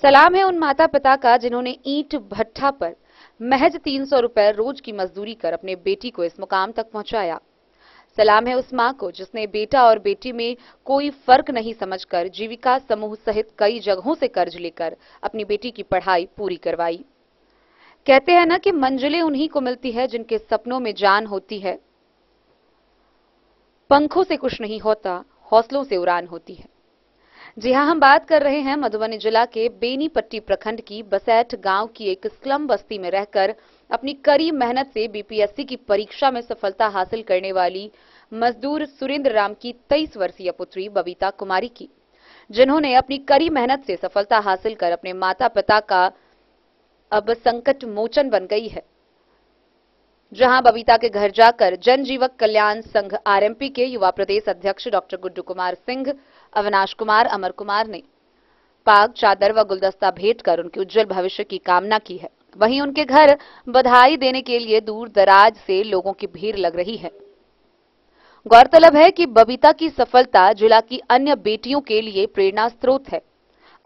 B: सलाम है उन माता पिता का जिन्होंने ईंट भट्ठा पर महज 300 रुपए रोज की मजदूरी कर अपने बेटी को इस मुकाम तक पहुंचाया। सलाम है उस मां को जिसने बेटा और बेटी में कोई फर्क नहीं समझकर जीविका समूह सहित कई जगहों से कर्ज लेकर अपनी बेटी की पढ़ाई पूरी करवाई। कहते हैं ना कि मंजिलें उन्हीं को मिलती है जिनके सपनों में जान होती है। पंखों से कुछ नहीं होता, हौसलों से उड़ान होती है। जी हां, हम बात कर रहे हैं मधुबनी जिला के बेनीपट्टी प्रखंड की बसैठ गांव की एक स्लम बस्ती में रहकर अपनी कड़ी मेहनत से बीपीएससी की परीक्षा में सफलता हासिल करने वाली मजदूर सुरेंद्र राम की 23 वर्षीय पुत्री बबीता कुमारी की, जिन्होंने अपनी कड़ी मेहनत से सफलता हासिल कर अपने माता पिता का अब संकट मोचन बन गई है। जहां बबीता के घर जाकर जनजीवक कल्याण संघ आरएमपी के युवा प्रदेश अध्यक्ष डॉक्टर गुड्डू कुमार सिंह, अविनाश कुमार, अमर कुमार ने पाग, चादर व गुलदस्ता भेंट कर उनके उज्जवल भविष्य की कामना की है। वहीं उनके घर बधाई देने के लिए दूर दराज से लोगों की भीड़ लग रही है। गौरतलब है कि बबीता की सफलता जिला की अन्य बेटियों के लिए प्रेरणा स्रोत है।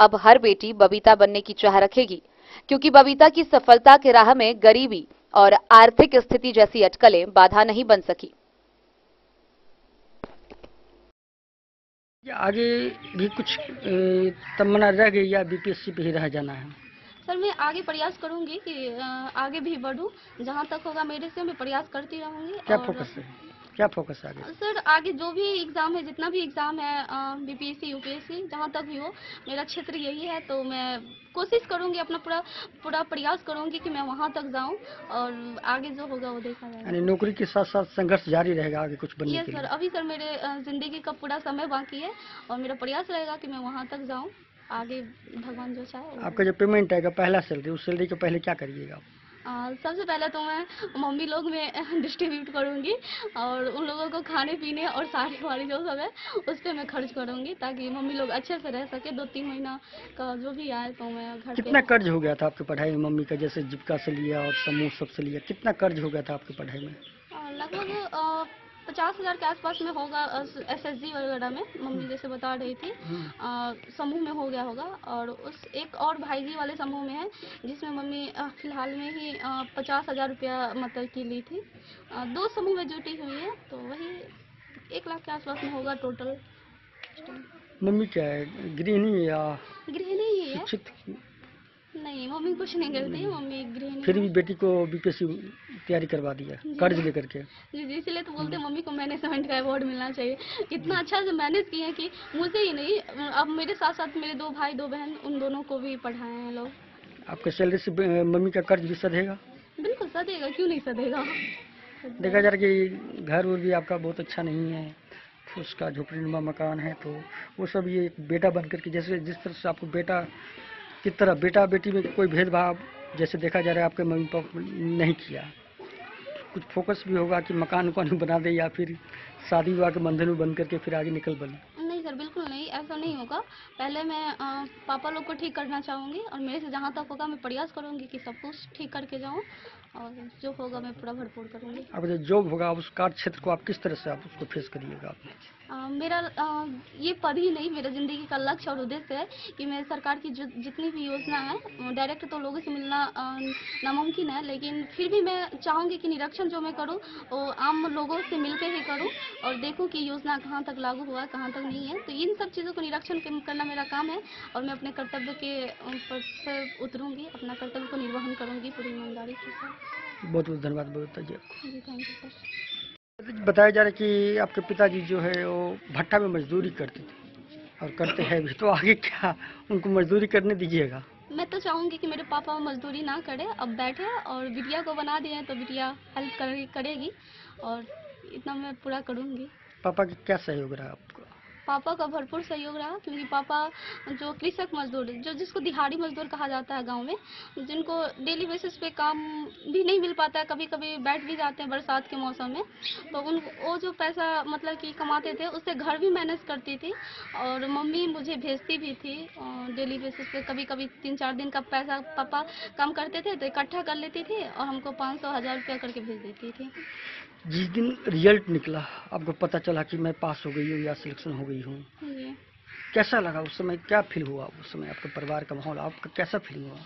B: अब हर बेटी बबीता बनने की चाह रखेगी, क्योंकि बबीता की सफलता के राह में गरीबी और आर्थिक स्थिति जैसी अटकलें बाधा नहीं बन सकी।
U: आगे भी कुछ तमन्ना रह गई या बीपीएससी पे ही रह जाना है?
V: सर, मैं आगे प्रयास करूंगी कि आगे भी बढ़ूं, जहां तक होगा मेरे से मैं प्रयास करती रहूंगी।
U: क्या फोकस है? क्या फोकस है आगे?
V: सर, आगे जो भी एग्जाम है, जितना भी एग्जाम है, बीपीएससी, यूपीएससी, जहां तक भी हो, मेरा क्षेत्र यही है, तो मैं कोशिश करूंगी, अपना पूरा प्रयास करूंगी कि मैं वहां तक जाऊं और आगे जो होगा वो देखा जाएगा।
U: यानी नौकरी के साथ साथ संघर्ष जारी रहेगा आगे कुछ बनने के लिए?
V: सर, अभी सर मेरे जिंदगी का पूरा समय बाकी है और मेरा प्रयास रहेगा कि मैं वहाँ तक जाऊँ, आगे भगवान जो चाहे।
U: आपका जो पेमेंट आएगा पहला सैलरी, उस सैलरी के पहले क्या करिएगा?
V: सबसे पहले तो मैं मम्मी लोग में डिस्ट्रीब्यूट करूंगी और उन लोगों को खाने पीने और साड़ी वाड़ी जो सब है उस पर मैं खर्च करूंगी, ताकि मम्मी लोग अच्छे से रह सके। 2-3 महीना का जो भी आए तो मैं घर।
U: कितना कर्ज हो गया था आपकी पढ़ाई में मम्मी का, जैसे जीविका से लिया और समूह सबसे लिया, कितना कर्ज हो गया था आपकी पढ़ाई में?
V: लगभग 50,000 के आसपास में होगा। एसएसजी वगैरह में मम्मी जैसे बता रही थी, समूह में हो गया होगा। और उस एक और भाईजी वाले समूह में है जिसमें मम्मी फिलहाल में ही 50,000 रुपया मतलब की ली थी। 2 समूह में जुटी हुई है, तो वही 1 लाख के आसपास में होगा टोटल।
U: मम्मी क्या है, गृहिणी या
V: गृहिणी ही है?
U: शिक्षित?
V: नहीं, मम्मी कुछ नहीं करती है, मम्मी गृहिणी।
U: फिर भी बेटी को बीपीएससी तैयारी करवा दिया कर्ज लेकर के?
V: जी, इसलिए तो बोलते मम्मी को मैनेजमेंट का अवार्ड मिलना चाहिए। इतना अच्छा से मैनेज किए हैं कि मुझे ही नहीं, अब मेरे साथ साथ मेरे 2 भाई 2 बहन, उन दोनों को भी पढ़ाए हैं लोग।
U: आपके सैलरी से मम्मी का कर्ज भी सधेगा?
V: बिल्कुल सधेगा, क्यों नहीं सधेगा।
U: देखा जा रहा कि घर भी आपका बहुत अच्छा नहीं है, उसका झोपड़ीनुमा मकान है, तो वो सब ये बेटा बन करके, जैसे जिस तरह से आपको बेटा की तरह बेटा बेटी में कोई भेदभाव जैसे देखा जा रहा है आपके मम्मी पापा नहीं किया, कुछ फोकस भी होगा कि मकान बना दे या फिर शादी विवाह के बंधन में बंध करके फिर आगे निकल बने?
V: नहीं सर, बिल्कुल नहीं, ऐसा नहीं होगा। पहले मैं पापा लोग को ठीक करना चाहूँगी और मेरे से जहाँ तक होगा मैं प्रयास करूँगी कि सब कुछ ठीक करके जाऊँ और जो होगा मैं पूरा भरपूर करूँगी।
U: अब जो जॉब होगा उस कार्य क्षेत्र को आप किस तरह से आप उसको फेस करिएगा?
V: मेरा ये पद ही नहीं, मेरा ज़िंदगी का लक्ष्य और उद्देश्य है कि मैं सरकार की जितनी भी योजना है, डायरेक्ट तो लोगों से मिलना नामुमकिन है, लेकिन फिर भी मैं चाहूँगी कि निरीक्षण जो मैं करूँ वो आम लोगों से मिलकर ही करूँ और देखूँ कि योजना कहाँ तक लागू हुआ, कहाँ तक नहीं है। तो इन सब चीज़ों को निरीक्षण करना मेरा काम है और मैं अपने कर्तव्य के पर से उतरूँगी, अपना कर्तव्य को निर्वहन करूँगी पूरी ईमानदारी के साथ।
U: बहुत बहुत धन्यवाद बबीता जी आपको।
V: जी, थैंक यू सर।
U: बताया जा रहा है कि आपके पिताजी जो है वो भट्टा में मजदूरी करते थे और करते हैं भी, तो आगे क्या उनको मजदूरी करने दीजिएगा?
V: मैं तो चाहूँगी कि मेरे पापा मजदूरी ना करे, अब बैठे और बिटिया को बना दिए तो बिटिया हेल्प करेगी और इतना मैं पूरा करूँगी।
U: पापा की क्या सहयोग रहा आपको?
V: पापा का भरपूर सहयोग रहा, क्योंकि पापा जो कृषक मजदूर, जो जिसको दिहाड़ी मजदूर कहा जाता है गांव में, जिनको डेली बेसिस पे काम भी नहीं मिल पाता है, कभी कभी बैठ भी जाते हैं बरसात के मौसम में, तो उन वो जो पैसा मतलब कि कमाते थे उससे घर भी मैनेज करती थी और मम्मी मुझे भेजती भी थी डेली बेसिस पे। कभी कभी 3-4 दिन का पैसा पापा काम करते थे तो इकट्ठा कर लेती थी और हमको 500-1000 रुपया करके भेज देती थी।
U: जिस दिन रिजल्ट निकला आपको पता चला कि मैं पास हो गई हूँ या सिलेक्शन हो गई हूँ, कैसा लगा उस समय? क्या फील हुआ उस समय? आपके परिवार का माहौल, आपका कैसा फील हुआ?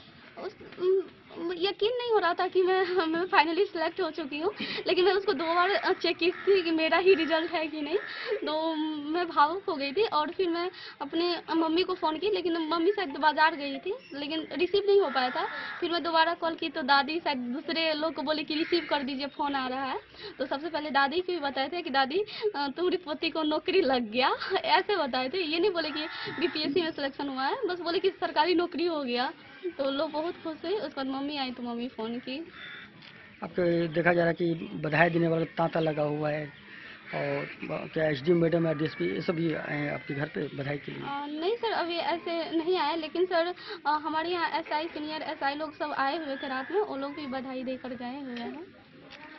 V: यकीन नहीं हो रहा था कि मैं फाइनली सिलेक्ट हो चुकी हूँ, लेकिन मैं उसको 2 बार चेक की थी कि मेरा ही रिजल्ट है कि नहीं, तो मैं भावुक हो गई थी। और फिर मैं अपने मम्मी को फ़ोन की, लेकिन मम्मी शायद बाजार गई थी, लेकिन रिसीव नहीं हो पाया था। फिर मैं दोबारा कॉल की तो दादी शायद दूसरे लोग को बोले कि रिसीव कर दीजिए, फ़ोन आ रहा है। तो सबसे पहले दादी को भी बताए थे कि दादी तुम्हारी पोती को नौकरी लग गया, ऐसे बताए थे। ये नहीं बोले कि BPSC में सिलेक्शन हुआ है, बस बोले कि सरकारी नौकरी हो गया। तो लोग बहुत खुश हुए। उसके बाद मम्मी आई तो मम्मी फ़ोन की।
U: आपको देखा जा रहा है कि बधाई देने वाला तांता लगा हुआ है, और क्या SDO मैडम या DSP ये सब भी आए हैं आपके घर पे बधाई के लिए?
V: नहीं सर, अभी ऐसे नहीं आए, लेकिन सर हमारे यहाँ SI सीनियर SI लोग सब आए हुए थे रात में, वो लोग भी बधाई देकर गए हुए हैं।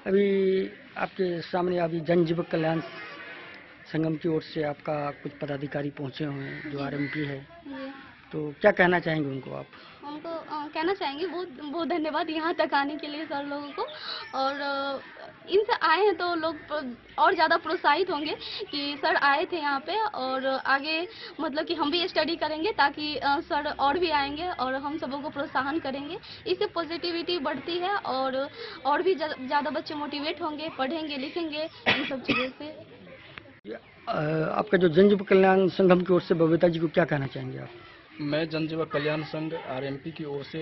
U: अभी आपके सामने अभी जन जीवक कल्याण संगम की ओर से आपका कुछ पदाधिकारी पहुँचे हुए हैं जो RMP है, तो क्या कहना चाहेंगे उनको आप?
V: उनको कहना चाहेंगे बहुत बहुत धन्यवाद यहाँ तक आने के लिए सर लोगों को। और इनसे आए हैं तो लोग और ज़्यादा प्रोत्साहित होंगे कि सर आए थे यहाँ पे, और आगे मतलब कि हम भी स्टडी करेंगे ताकि सर और भी आएंगे और हम सबों को प्रोत्साहन करेंगे। इससे पॉजिटिविटी बढ़ती है और भी ज़्यादा बच्चे मोटिवेट होंगे, पढ़ेंगे लिखेंगे इन सब चीज़ों से।
U: आपका जो जन जीवक कल्याण संगम की ओर से बबीता जी को क्या कहना चाहेंगे आप?
F: मैं जन जीवक कल्याण संघ RMP की ओर से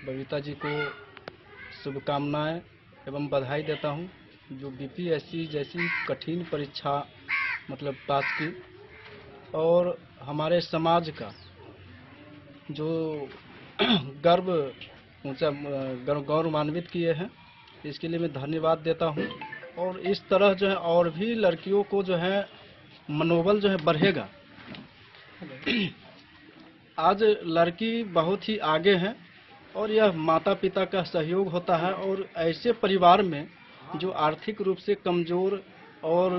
F: बबीता जी को शुभकामनाएं एवं बधाई देता हूं, जो BPSC जैसी कठिन परीक्षा मतलब पास की और हमारे समाज का जो गर्व ऊंचा गौरवान्वित किए हैं, इसके लिए मैं धन्यवाद देता हूं। और इस तरह जो है और भी लड़कियों को जो है मनोबल जो है बढ़ेगा। आज लड़की बहुत ही आगे है और यह माता पिता का सहयोग होता है, और ऐसे परिवार में जो आर्थिक रूप से कमज़ोर और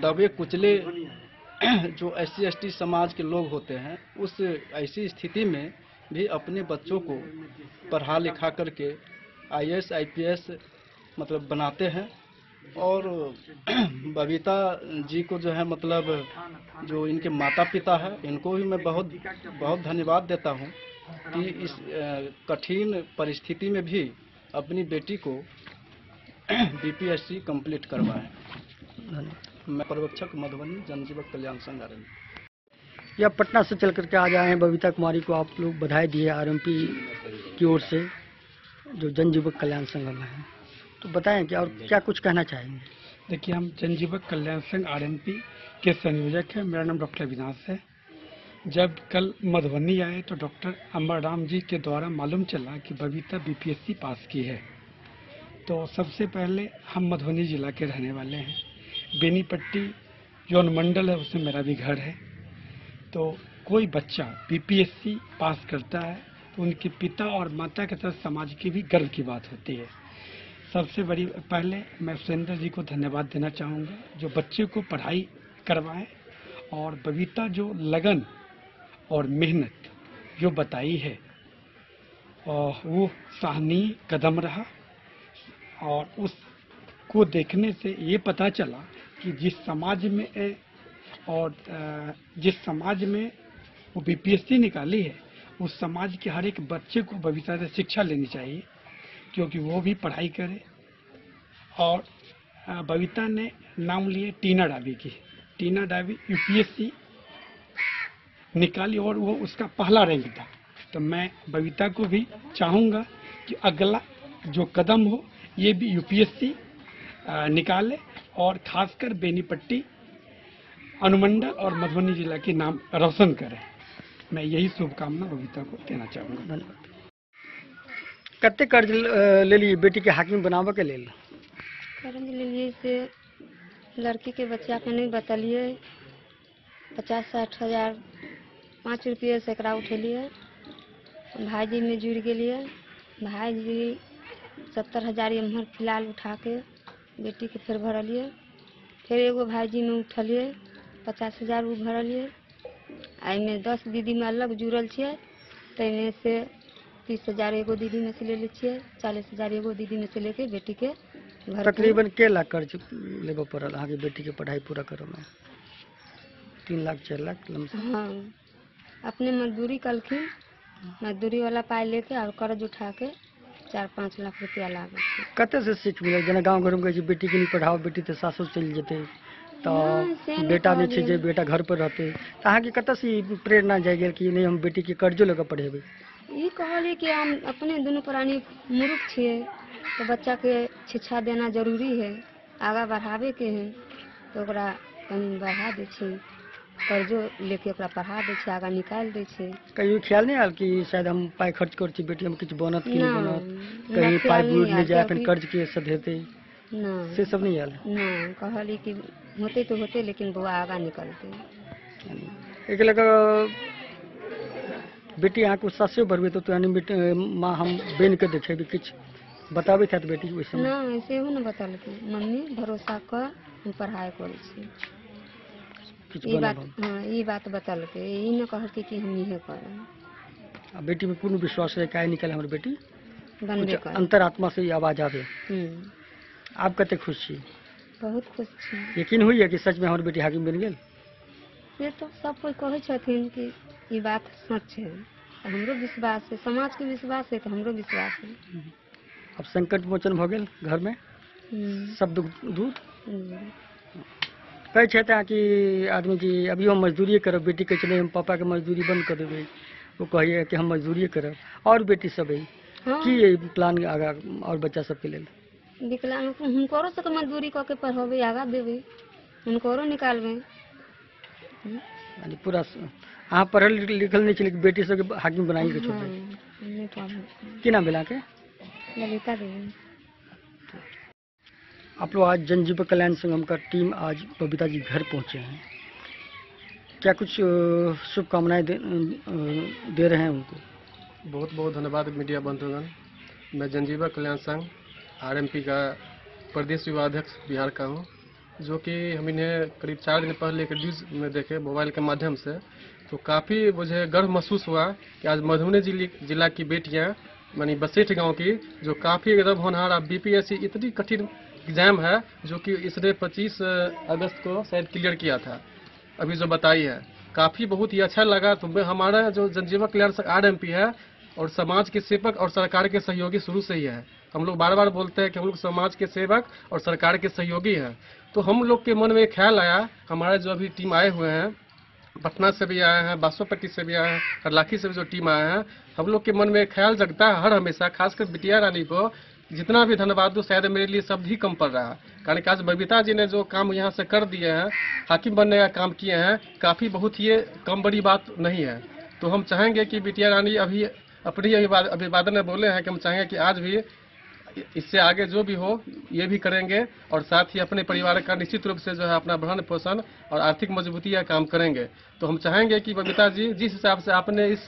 F: दबे कुचले जो SC ST समाज के लोग होते हैं, उस ऐसी स्थिति में भी अपने बच्चों को पढ़ा लिखा करके IAS IPS मतलब बनाते हैं। और बबीता जी को जो है मतलब जो इनके माता पिता है, इनको भी मैं बहुत बहुत धन्यवाद देता हूं कि इस कठिन परिस्थिति में भी अपनी बेटी को BPSC कंप्लीट करवाएं। मैं पर्यवेक्षक मधुबनी जन जीवक कल्याण संघ RMP।
U: या पटना से चल करके आ जाए हैं बबीता कुमारी को आप लोग बधाई दिए RMP की ओर से, जो जन जीवक कल्याण संगम है, तो बताएं क्या और क्या कुछ कहना चाहेंगे?
H: देखिए, हम जन जीवक कल्याण संघ RMP के संयोजक हैं। मेरा नाम डॉक्टर अविनाश है। जब कल मधुबनी आए तो डॉक्टर अमर राम जी के द्वारा मालूम चला कि बबीता BPSC पास की है, तो सबसे पहले हम मधुबनी जिला के रहने वाले हैं। बेनीपट्टी जो अनुमंडल है उसमें मेरा भी घर है। तो कोई बच्चा BPSC पास करता है तो उनके पिता और माता के साथ समाज की भी गर्व की बात होती है। सबसे बड़ी पहले मैं सुरेंद्र जी को धन्यवाद देना चाहूँगा, जो बच्चे को पढ़ाई करवाएं, और बबीता जो लगन और मेहनत जो बताई है और वो सराहनीय कदम रहा। और उसको देखने से ये पता चला कि जिस समाज में वो BPSC निकाली है, उस समाज के हर एक बच्चे को बबीता से शिक्षा लेनी चाहिए, क्योंकि वो भी पढ़ाई करे। और बबीता ने नाम लिए टीना डाबी की। टीना डाबी UPSC निकाली और वो उसका पहला रैंक था। तो मैं बबीता को भी चाहूँगा कि अगला जो कदम हो ये भी UPSC निकाले, और खासकर बेनीपट्टी अनुमंडल और मधुबनी जिला के नाम रोशन करें। मैं यही शुभकामना बबीता को देना चाहूँगा।
U: धन्यवाद। कते कर्ज ले लिए बेटी के हाकिम बनावे के लेल?
W: कर्ज ले लिए से लड़की के बच्चा के नहीं बतलिए,
E: 50-60 हजार 5 रुपये सैकड़ा उठेलिए। भाईजी में जुड़ गए। भाईजी 70 हजार एम्हर फिलहाल उठा के बेटी के फिर भरलिए। फिर एगो भाईजी में उठलिए 50 हजार वो भरलिए। में 10 दीदी में अलग जुड़ल छे, तैमे से 30 हजार एगो दीदी में से ले ली, 40 हजार एगो दीदी में से लेके बेटी के घर।
U: तकरीबन के लाख कर्ज लेबो पड़ल आगे बेटी के पढ़ाई पूरा करे में? 3 लाख 4 लाख लमसम।
E: हाँ, अपने मजदूरी कलखिन, मजदूरी वाला पाई लेके और कर्ज उठा के 4-5 लाख रुपया लागत।
U: कते से सीख मिले? जना गाँव घर में बेटी के नहीं पढ़ाओ, बेटी तो सासुर चल जेते, तो बेटा नहीं छे जे बेटा घर पर रहते, तो अहाँ के कत से प्रेरणा जाएगी कि नहीं हम बेटी के कर्जो लगा पढ़ेबे?
E: ये कहलिए कि हम अपने दोनों प्राणी मूर्ख छे, तो बच्चा के शिक्षा देना जरूरी है, आगा बढ़ावे के है, तो ओकरा कहीं बढ़ा दे छे, कर्जो लेके ओकरा पढ़ा दे छे, आगा निकाल दे छे।
U: कहीं ख्याल नहीं आल कि शायद हम पाई खर्च कर छी बेटी हम कुछ बनत कि नहीं बनत, कहीं पाई बूढ़ ले जाए फिर कर्ज के सधेते, से सब नहीं आल?
E: ना, कहली कि होते तो होते, लेकिन बुआ आगा निकलते।
U: एक लगा बेटी यहाँ को सासे भरबे तो यानी माँ हम बेन के देखे भी कुछ बताबे था तो बेटी वैसे
E: ना ऐसे हो ना बता लेते, मम्मी भरोसा कर हम पढ़ाई करे छी, ये बात। हाँ, ये बात बता लेते, यही न कह के कि हम ये कर।
U: बेटी में पूर्ण विश्वास है काय निकले हमारी बेटी
E: बनबे कर,
U: अंतरात्मा से आवाज आवे। आप कते खुश छी?
E: बहुत खुश छी।
U: यकीन हुई है कि सच में हमारी बेटी हाकिम बन गई?
E: ये तो सब कोई कहे छथिन कि ये बात सच है, हमरो विश्वास है, समाज के विश्वास है, तो हमरो विश्वास है।
U: अब संकट मोचन भ गेल घर में, सब दुख दूर। कहे छे कि आदमी जी अभी हम मजदूरी करब, बेटी कहे चले हम पापा के मजदूरी बंद कर देवे, वो कहिए कि हम मजदूरी करब और बेटी सब है। हाँ। की प्लान आगा और बच्चा सबके लिए?
E: विकलांग हुनकरो सबके मजदूरी कऽ के पढ़ेबे, आगा देवे, हुनकरो निकालबे।
U: यानी पूरा अहाँ पढ़ल लिखल नहीं चले, बेटी सबके हाकिम बनाई के छोड़। की नाम भेला के?
E: ललिता देवी।
U: आप लोग आज जनजीवक कल्याण संगम का टीम आज बबीता जी घर पहुंचे हैं, क्या कुछ शुभकामनाएं दे रहे हैं उनको?
I: बहुत बहुत धन्यवाद मीडिया बंधुगण। मैं जनजीवक कल्याण संघ आरएमपी का प्रदेश युवा अध्यक्ष बिहार का हूँ, जो कि हम इन्हें करीब 4 दिन पहले एक न्यूज़ में देखे मोबाइल के माध्यम से, तो काफ़ी मुझे गर्व महसूस हुआ कि आज मधुबनी जिला की बेटियां यानी बसेठ गांव की, जो काफ़ी एकदम होनहार, अब बीपीएससी इतनी कठिन एग्जाम है जो कि इसने 25 अगस्त को शायद क्लियर किया था, अभी जो बताई है, काफ़ी बहुत ही अच्छा लगा। तो हमारा जो जनजीवक कल्याण आरएमपी है और समाज के सेवक और सरकार के सहयोगी शुरू से ही है। हम लोग बार बार बोलते हैं कि हम लोग समाज के सेवक और सरकार के सहयोगी हैं। तो हम लोग के मन में एक ख्याल आया, हमारे जो अभी टीम आए हुए हैं, पटना से भी आए हैं, बासोपट्टी से भी आए हैं, हरलाखी से भी जो टीम आए हैं, हम लोग के मन में एक ख्याल जगता है हर हमेशा, खासकर बिटिया रानी को जितना भी धन्यवाद दो शायद मेरे लिए शब्द ही कम पड़ रहा है। कारण कि आज बबीता जी ने जो काम यहाँ से कर दिए हैं, हाकिम बनने का काम किए हैं, काफ़ी बहुत ही कम बड़ी बात नहीं है। तो हम चाहेंगे कि बिटिया रानी अभी अपनी अभिवादन में बोले हैं कि हम चाहेंगे कि आज भी इससे आगे जो भी हो ये भी करेंगे और साथ ही अपने परिवार का निश्चित रूप से जो है अपना भरण पोषण और आर्थिक मजबूती का काम करेंगे। तो हम चाहेंगे कि बबीता जी जिस हिसाब से आपने इस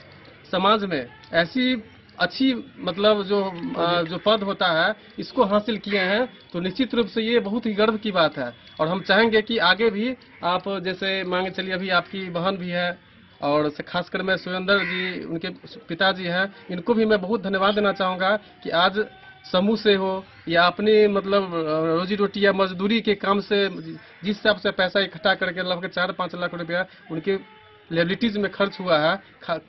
I: समाज में ऐसी अच्छी मतलब जो पद होता है इसको हासिल किए हैं, तो निश्चित रूप से ये बहुत ही गर्व की बात है। और हम चाहेंगे कि आगे भी आप जैसे मांगे चलिए, अभी आपकी बहन भी है और खासकर मैं सुरेंद्र जी उनके पिताजी हैं, इनको भी मैं बहुत धन्यवाद देना चाहूँगा कि आज समूह से हो या अपनी मतलब रोजी रोटी या मजदूरी के काम से जिस हिसाब से पैसा इकट्ठा करके लगभग 4-5 लाख रुपया उनके लेबिलिटीज में खर्च हुआ है,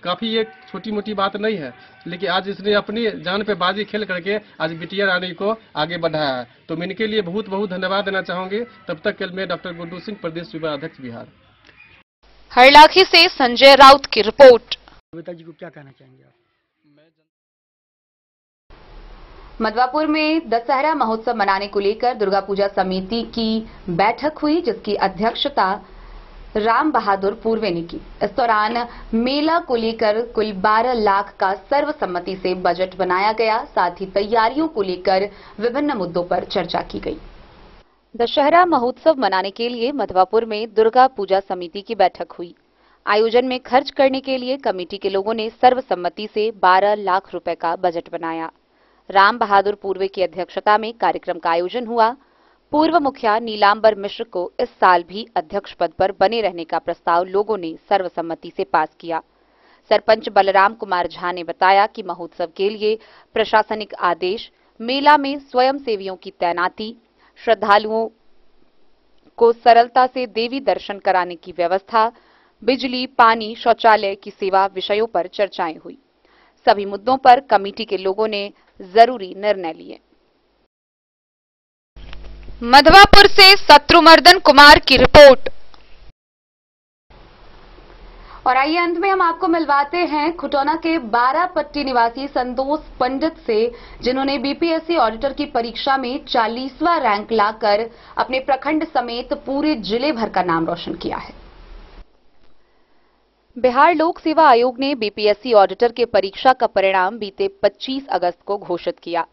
I: काफ़ी ये छोटी मोटी बात नहीं है, लेकिन आज इसने अपनी जान पे बाजी खेल करके आज बिटिया रानी को आगे बढ़ाया है। तो मैं इनके लिए बहुत बहुत धन्यवाद देना चाहूँगी। तब तक के मैं डॉक्टर गुड्डू सिंह, प्रदेश युवा अध्यक्ष बिहार।
B: हरलाखी से संजय राउत की रिपोर्ट।
U: बबीता जी को क्या कहना चाहेंगे आप?
A: मधवापुर में दशहरा महोत्सव मनाने को लेकर दुर्गा पूजा समिति की बैठक हुई, जिसकी अध्यक्षता राम बहादुर पूर्वे ने की। इस दौरान मेला को लेकर कुल 12 लाख का सर्वसम्मति से बजट बनाया गया, साथ ही तैयारियों को लेकर विभिन्न मुद्दों पर चर्चा की गई।
B: दशहरा महोत्सव मनाने के लिए मधवापुर में दुर्गा पूजा समिति की बैठक हुई। आयोजन में खर्च करने के लिए कमेटी के लोगों ने सर्वसम्मति से 12 लाख रुपए का बजट बनाया। राम बहादुर पूर्वे की अध्यक्षता में कार्यक्रम का आयोजन हुआ। पूर्व मुखिया नीलांबर मिश्र को इस साल भी अध्यक्ष पद पर बने रहने का प्रस्ताव लोगों ने सर्वसम्मति से पास किया। सरपंच बलराम कुमार झा ने बताया कि महोत्सव के लिए प्रशासनिक आदेश, मेला में स्वयंसेवियों की तैनाती, श्रद्धालुओं को सरलता से देवी दर्शन कराने की व्यवस्था, बिजली, पानी, शौचालय की सेवा विषयों पर चर्चाएं हुई। सभी मुद्दों पर कमेटी के लोगों ने जरूरी निर्णय लिए। मधवापुर से शत्रुमर्दन कुमार की रिपोर्ट।
A: और आइए अंत में हम आपको मिलवाते हैं खुटौना के 12 पट्टी निवासी संतोष पंडित से, जिन्होंने बीपीएससी ऑडिटर की परीक्षा में 40वां रैंक लाकर अपने प्रखंड समेत पूरे जिले भर का नाम रोशन किया है।
B: बिहार लोक सेवा आयोग ने बीपीएससी ऑडिटर के परीक्षा का परिणाम बीते 25 अगस्त को घोषित किया,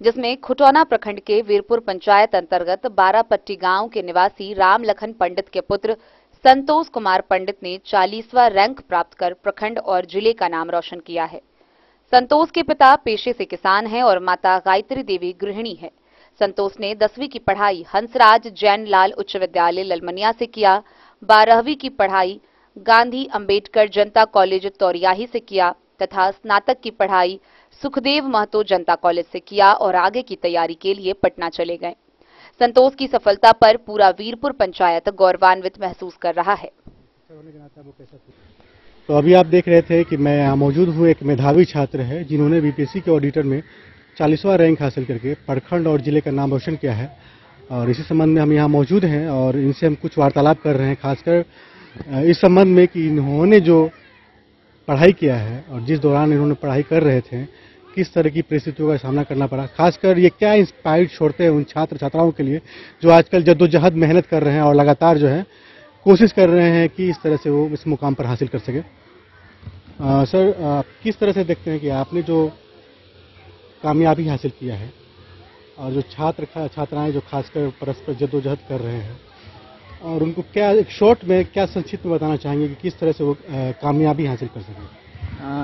B: जिसमें खुटौना प्रखंड के वीरपुर पंचायत अंतर्गत 12 पट्टी गांव के निवासी राम लखन पंडित के पुत्र संतोष कुमार पंडित ने 40वां रैंक प्राप्त कर प्रखंड और जिले का नाम रोशन किया है। संतोष के पिता पेशे से किसान हैं और माता गायत्री देवी गृहिणी है। संतोष ने 10वीं की पढ़ाई हंसराज जैन लाल उच्च विद्यालय ललमनिया से किया, 12वीं की पढ़ाई गांधी अंबेडकर जनता कॉलेज तौरियाही से किया तथा स्नातक की पढ़ाई सुखदेव महतो जनता कॉलेज से किया और आगे की तैयारी के लिए पटना चले गए। संतोष की सफलता पर पूरा वीरपुर पंचायत गौरवान्वित महसूस कर रहा है।
C: तो अभी आप देख रहे थे कि मैं यहाँ मौजूद हूँ। एक मेधावी छात्र है जिन्होंने बीपीएससी के ऑडिटर में 40वां रैंक हासिल करके प्रखंड और जिले का नाम रोशन किया है, और इसी संबंध में हम यहाँ मौजूद हैं और इनसे हम कुछ वार्तालाप कर रहे हैं, खासकर इस संबंध में कि इन्होंने जो पढ़ाई किया है और जिस दौरान इन्होंने पढ़ाई कर रहे थे किस तरह की परिस्थितियों का सामना करना पड़ा। खासकर ये क्या इंस्पायर्ड छोड़ते हैं उन छात्र छात्राओं के लिए जो आजकल जद्दोजहद मेहनत कर रहे हैं और लगातार जो है कोशिश कर रहे हैं कि इस तरह से वो इस मुकाम पर हासिल कर सके। सर, किस तरह से देखते हैं कि आपने जो कामयाबी हासिल किया है और जो छात्राएं जो खासकर परस्पर जद्दोजहद कर रहे हैं, और उनको क्या एक शॉर्ट में क्या संक्षिप्त में बताना चाहेंगे कि किस तरह से वो कामयाबी हासिल कर सकें?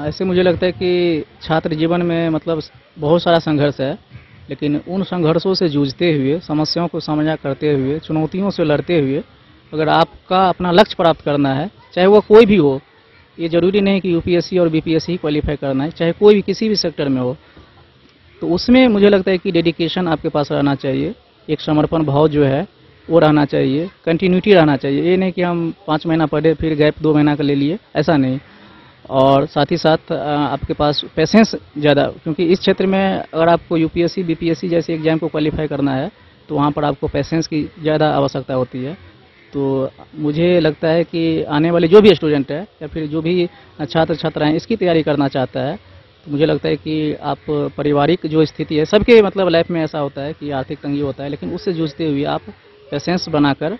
J: ऐसे मुझे लगता है कि छात्र जीवन में मतलब बहुत सारा संघर्ष है, लेकिन उन संघर्षों से जूझते हुए, समस्याओं को सामना करते हुए, चुनौतियों से लड़ते हुए अगर आपका अपना लक्ष्य प्राप्त करना है, चाहे वो कोई भी हो, ये जरूरी नहीं कि यूपीएससी और बीपीएससी क्वालिफाई करना है, चाहे कोई भी किसी भी सेक्टर में हो, तो उसमें मुझे लगता है कि डेडिकेशन आपके पास रहना चाहिए, एक समर्पण भाव जो है वो रहना चाहिए, कंटिन्यूटी रहना चाहिए। ये नहीं कि हम 5 महीना पढ़े फिर गैप 2 महीना का ले लिए, ऐसा नहीं। और साथ ही साथ आपके पास पेशेंस ज़्यादा, क्योंकि इस क्षेत्र में अगर आपको यूपीएससी बीपीएससी जैसे एग्जाम को क्वालिफाई करना है तो वहाँ पर आपको पेशेंस की ज़्यादा आवश्यकता होती है। तो मुझे लगता है कि आने वाले जो भी स्टूडेंट है या फिर जो भी छात्र छात्राएँ इसकी तैयारी करना चाहता है, तो मुझे लगता है कि आप पारिवारिक जो स्थिति है, सबके मतलब लाइफ में ऐसा होता है कि आर्थिक तंगी होता है, लेकिन उससे जूझते हुए आप पेशेंस बनाकर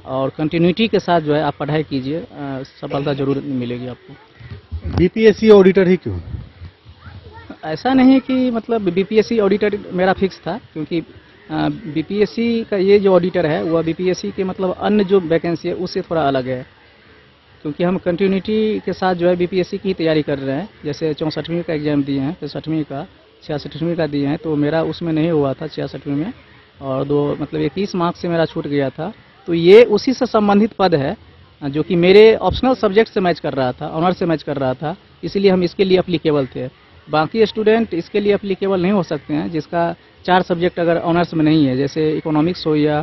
J: और कंटिन्यूटी के साथ जो है आप पढ़ाई कीजिए, सफलता जरूर मिलेगी आपको।
C: बीपीएससी ऑडिटर ही क्यों?
J: ऐसा नहीं कि मतलब बीपीएससी ऑडिटर मेरा फिक्स था, क्योंकि बीपीएससी का ये जो ऑडिटर है वह बीपीएससी के मतलब अन्य जो वैकेंसी है उससे थोड़ा अलग है, क्योंकि हम कंटिन्यूटी के साथ जो है बीपीएससी की तैयारी कर रहे हैं। जैसे 64वीं का एग्जाम दिए हैं, 65वीं का, 66वीं का दिए हैं, तो मेरा उसमें नहीं हुआ था 66वीं में, और 21 मार्क्स से मेरा छूट गया था। तो ये उसी से संबंधित पद है जो कि मेरे ऑप्शनल सब्जेक्ट से मैच कर रहा था, ऑनर्स से मैच कर रहा था, इसीलिए हम इसके लिए एप्लीकेबल थे। बाकी स्टूडेंट इसके लिए एप्लीकेबल नहीं हो सकते हैं जिसका 4 सब्जेक्ट अगर ऑनर्स में नहीं है, जैसे इकोनॉमिक्स हो गया,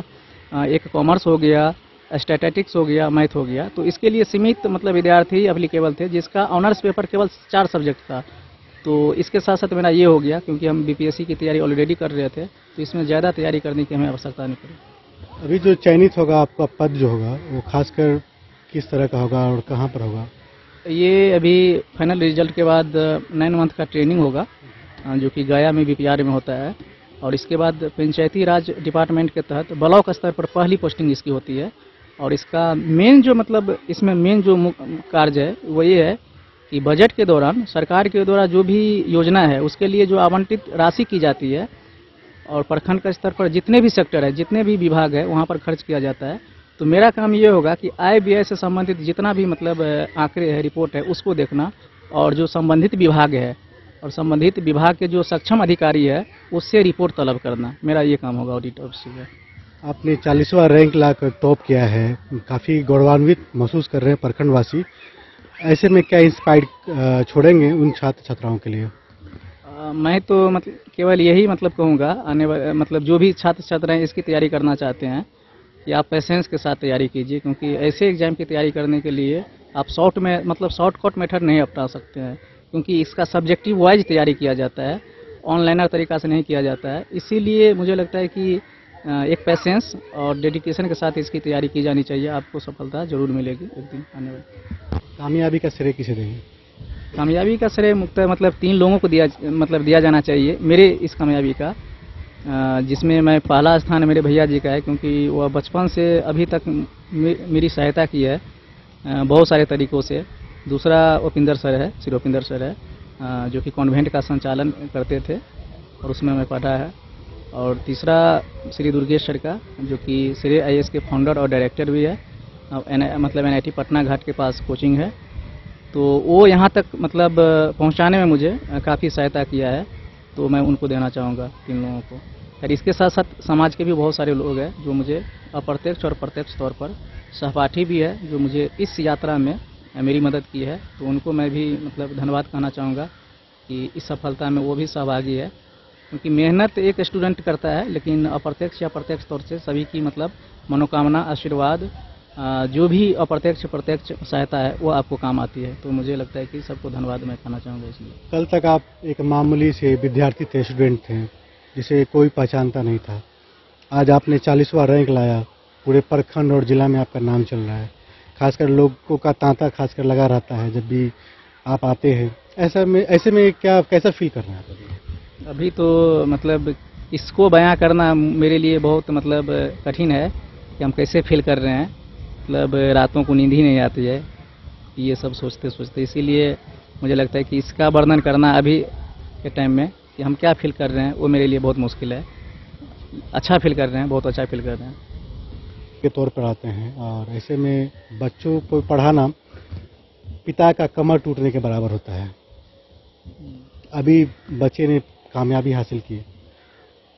J: एक कॉमर्स हो गया, स्टैटिस्टिक्स हो गया, मैथ हो गया। तो इसके लिए सीमित मतलब विद्यार्थी एप्लीकेबल थे जिसका ऑनर्स पेपर केवल 4 सब्जेक्ट था। तो इसके साथ साथ मेरा ये हो गया, क्योंकि हम बीपीएससी की तैयारी ऑलरेडी कर रहे थे, तो इसमें ज़्यादा तैयारी करने की हमें आवश्यकता नहीं पड़ी।
C: अभी जो चयनित होगा आपका पद जो होगा वो खासकर किस तरह का होगा और कहाँ पर होगा?
J: ये अभी फाइनल रिजल्ट के बाद 9 मंथ का ट्रेनिंग होगा जो कि गया में बीपीआर में होता है, और इसके बाद पंचायती राज डिपार्टमेंट के तहत ब्लॉक स्तर पर पहली पोस्टिंग इसकी होती है। और इसका मेन जो मतलब इसमें मेन जो कार्य है वो ये है कि बजट के दौरान सरकार के द्वारा जो भी योजना है उसके लिए जो आवंटित राशि की जाती है और प्रखंड के स्तर पर जितने भी सेक्टर है, जितने भी विभाग है, वहाँ पर खर्च किया जाता है। तो मेरा काम ये होगा कि आय व्यय से संबंधित जितना भी मतलब आंकड़े है, रिपोर्ट है, उसको देखना, और जो संबंधित विभाग है और संबंधित विभाग के जो सक्षम अधिकारी है उससे रिपोर्ट तलब करना, मेरा ये काम होगा ऑडिट ऑफिसर का।
C: आपने 40वां रैंक लाकर टॉप किया है, काफ़ी गौरवान्वित महसूस कर रहे हैं प्रखंडवासी। ऐसे में क्या इंस्पायर्ड छोड़ेंगे उन छात्र छात्राओं के लिए?
J: मैं तो मतलब केवल यही मतलब कहूँगा, आने वाले मतलब जो भी छात्र छात्राएं इसकी तैयारी करना चाहते हैं कि आप पेशेंस के साथ तैयारी कीजिए, क्योंकि ऐसे एग्जाम की तैयारी करने के लिए आप शॉर्टकट मेथड नहीं अपना सकते हैं, क्योंकि इसका सब्जेक्टिव वाइज तैयारी किया जाता है, ऑनलाइनर तरीका से नहीं किया जाता है। इसीलिए मुझे लगता है कि एक पेशेंस और डेडिकेशन के साथ इसकी तैयारी की जानी चाहिए, आपको सफलता जरूर मिलेगी एक दिन आने वाले।
C: कामयाबी का श्रेय किसे देंगे?
J: कामयाबी का श्रेय मतलब 3 लोगों को दिया जाना चाहिए मेरे इस कामयाबी का, जिसमें मैं पहला स्थान मेरे भैया जी का है, क्योंकि वह बचपन से अभी तक मेरी सहायता की है बहुत सारे तरीक़ों से। दूसरा उपिंदर सर है, श्री उपिंदर सर है, जो कि कॉन्वेंट का संचालन करते थे और उसमें मैं पढ़ा है। और तीसरा श्री दुर्गेश सर का, जो कि श्री IAS के फाउंडर और डायरेक्टर भी है, मतलब NIT पटना घाट के पास कोचिंग है। तो वो यहाँ तक मतलब पहुँचाने में मुझे काफ़ी सहायता किया है, तो मैं उनको देना चाहूँगा 3 लोगों को। और इसके साथ साथ समाज के भी बहुत सारे लोग हैं जो मुझे अप्रत्यक्ष और प्रत्यक्ष तौर पर, सहपाठी भी है जो मुझे इस यात्रा में मेरी मदद की है, तो उनको मैं भी मतलब धन्यवाद कहना चाहूँगा कि इस सफलता में वो भी सहभागी है। क्योंकि मेहनत एक स्टूडेंट करता है, लेकिन अप्रत्यक्ष या प्रत्यक्ष तौर से सभी की मतलब मनोकामना, आशीर्वाद, जो भी अप्रत्यक्ष प्रत्यक्ष सहायता है वो आपको काम आती है। तो मुझे लगता है कि सबको धन्यवाद मैं कहना चाहूँगा इसलिए।
C: कल तक आप एक मामूली से विद्यार्थी थे, स्टूडेंट थे, जिसे कोई पहचानता नहीं था। आज आपने 40वां रैंक लाया, पूरे प्रखंड और जिला में आपका नाम चल रहा है। खासकर लोगों का तांता खासकर लगा रहता है जब भी आप आते हैं। ऐसे में कैसा फील कर रहे हैं आप
J: अभी? तो मतलब इसको बयां करना मेरे लिए बहुत मतलब कठिन है कि हम कैसे फील कर रहे हैं। मतलब रातों को नींद ही नहीं आती है ये सब सोचते सोचते, इसीलिए मुझे लगता है कि इसका वर्णन करना अभी के टाइम में कि हम क्या फील कर रहे हैं वो मेरे लिए बहुत मुश्किल है। अच्छा फील कर रहे हैं, बहुत अच्छा फील कर रहे हैं
C: के तौर पर आते हैं। और ऐसे में बच्चों को पढ़ाना पिता का कमर टूटने के बराबर होता है। अभी बच्चे ने कामयाबी हासिल की,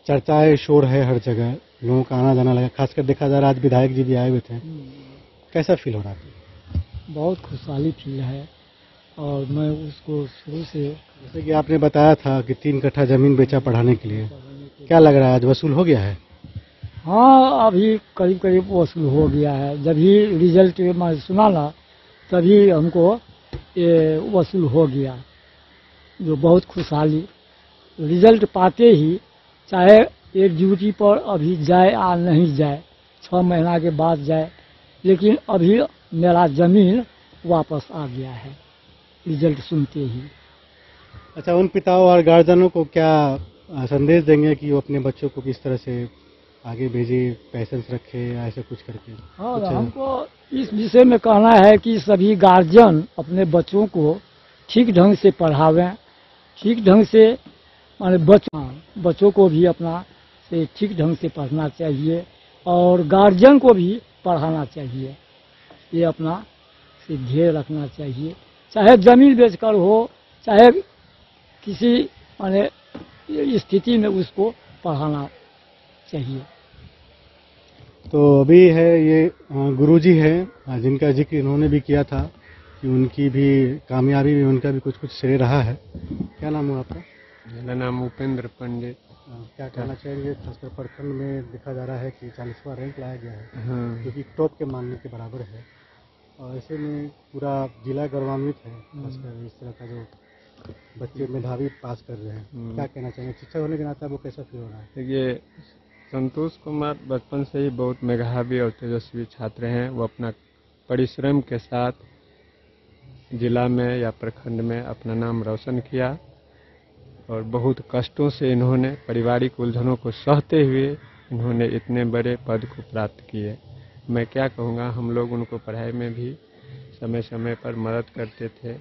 C: चर्चाएं शोर है हर जगह, लोगों का आना जाना लगा। खासकर देखा जा रहा आज विधायक जी भी आए हुए थे, कैसा फील हो रहा था?
U: बहुत खुशहाली फील है। और मैं उसको शुरू से,
C: जैसे कि आपने बताया था कि 3 कट्ठा जमीन बेचा पढ़ाने के लिए, क्या लग रहा है आज वसूल हो गया है?
U: हाँ, अभी करीब करीब वसूल हो गया है। जब ही रिजल्ट मैं सुना ना तभी हमको ये वसूल हो गया, जो बहुत खुशहाली। रिजल्ट पाते ही चाहे एक ड्यूटी पर अभी जाए या नहीं जाए, 6 महीना के बाद जाए, लेकिन अभी मेरा जमीन वापस आ गया है रिजल्ट सुनते ही।
C: अच्छा, उन पिताओं और गार्जियनों को क्या संदेश देंगे कि वो अपने बच्चों को किस तरह से आगे भेजे, पेशेंस रखे या ऐसे कुछ करके?
U: हाँ, हमको इस विषय में कहना है कि सभी गार्जियन अपने बच्चों को ठीक ढंग से पढ़ावें, ठीक ढंग से माने बच्चों को भी अपना से ठीक ढंग से पढ़ना चाहिए और गार्जियन को भी पढ़ाना चाहिए। ये अपना से ध्येय रखना चाहिए, चाहे जमीन बेचकर हो, चाहे किसी माने स्थिति में उसको पढ़ाना चाहिए।
C: तो अभी है ये गुरुजी है जिनका जिक्र इन्होंने भी किया था कि उनकी भी कामयाबी में उनका भी कुछ श्रेय रहा है। क्या नाम है आपका?
G: मेरा नाम उपेंद्र पंडित।
C: क्या कहना चाहिए? खासकर प्रखंड में देखा जा रहा है कि 40वां रैंक लाया गया है,
G: हाँ।
C: जो कि टॉप के मानने के बराबर है, और ऐसे में पूरा जिला गौरवान्वित है। खासकर इस तरह का जो बच्चे मेधावी पास कर रहे हैं, क्या कहना चाहिए? शिक्षक होने के नाते वो कैसा फील हो रहा है?
G: देखिए, संतोष कुमार बचपन से ही बहुत मेधावी और तेजस्वी छात्र हैं। वो अपना परिश्रम के साथ जिला में या प्रखंड में अपना नाम रोशन किया और बहुत कष्टों से इन्होंने पारिवारिक उलझनों को सहते हुए इन्होंने इतने बड़े पद को प्राप्त किए। मैं क्या कहूँगा, हम लोग उनको पढ़ाई में भी समय समय पर मदद करते थे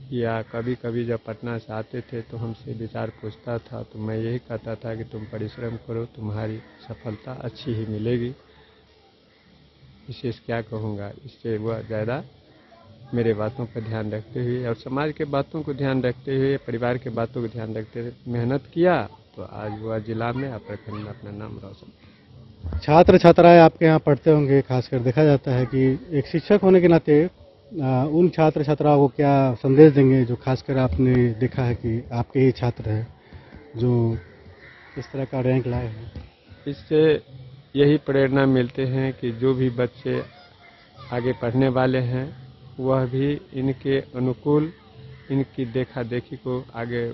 G: या कभी कभी जब पटना से आते थे तो हमसे विचार पूछता था, तो मैं यही कहता था कि तुम परिश्रम करो, तुम्हारी सफलता अच्छी ही मिलेगी। विशेष क्या कहूँगा, इससे वह ज़्यादा मेरे बातों पर ध्यान रखते हुए और समाज के बातों को ध्यान रखते हुए, परिवार के बातों को ध्यान रखते हुए मेहनत किया, तो आज वह जिला में और प्रखंड में अपना नाम रोशन।
C: छात्र छात्राएं आपके यहाँ पढ़ते होंगे, खासकर देखा जाता है कि एक शिक्षक होने के नाते उन छात्र छात्राओं को क्या संदेश देंगे जो खासकर आपने देखा है कि आपके ही छात्र हैं जो इस तरह का रैंक लाए हैं?
G: इससे यही प्रेरणा मिलते हैं कि जो भी बच्चे आगे पढ़ने वाले हैं वह भी इनके अनुकूल, इनकी देखा देखी को आगे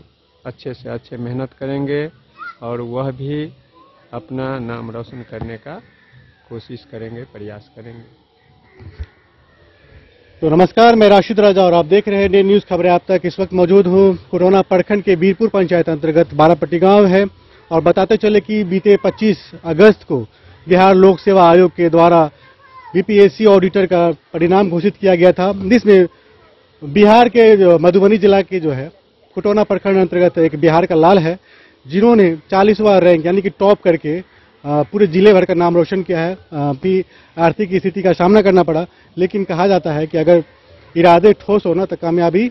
G: अच्छे से अच्छे मेहनत करेंगे और वह भी अपना नाम रोशन करने का कोशिश करेंगे, प्रयास करेंगे।
C: तो नमस्कार, मैं राशिद राजा और आप देख रहे हैं डे न्यूज खबरें आप तक। इस वक्त मौजूद हूँ कोरोना प्रखंड के बीरपुर पंचायत अंतर्गत बारापट्टी गांव है और बताते चले कि बीते 25 अगस्त को बिहार लोक सेवा आयोग के द्वारा बीपीएससी ऑडिटर का परिणाम घोषित किया गया था, जिसमें बिहार के मधुबनी जिला के जो है खुटौना प्रखंड अंतर्गत एक बिहार का लाल है, जिन्होंने 40वां रैंक यानी कि टॉप करके पूरे जिले भर का नाम रोशन किया है। भी आर्थिक स्थिति का सामना करना पड़ा, लेकिन कहा जाता है कि अगर इरादे ठोस हो ना तो कामयाबी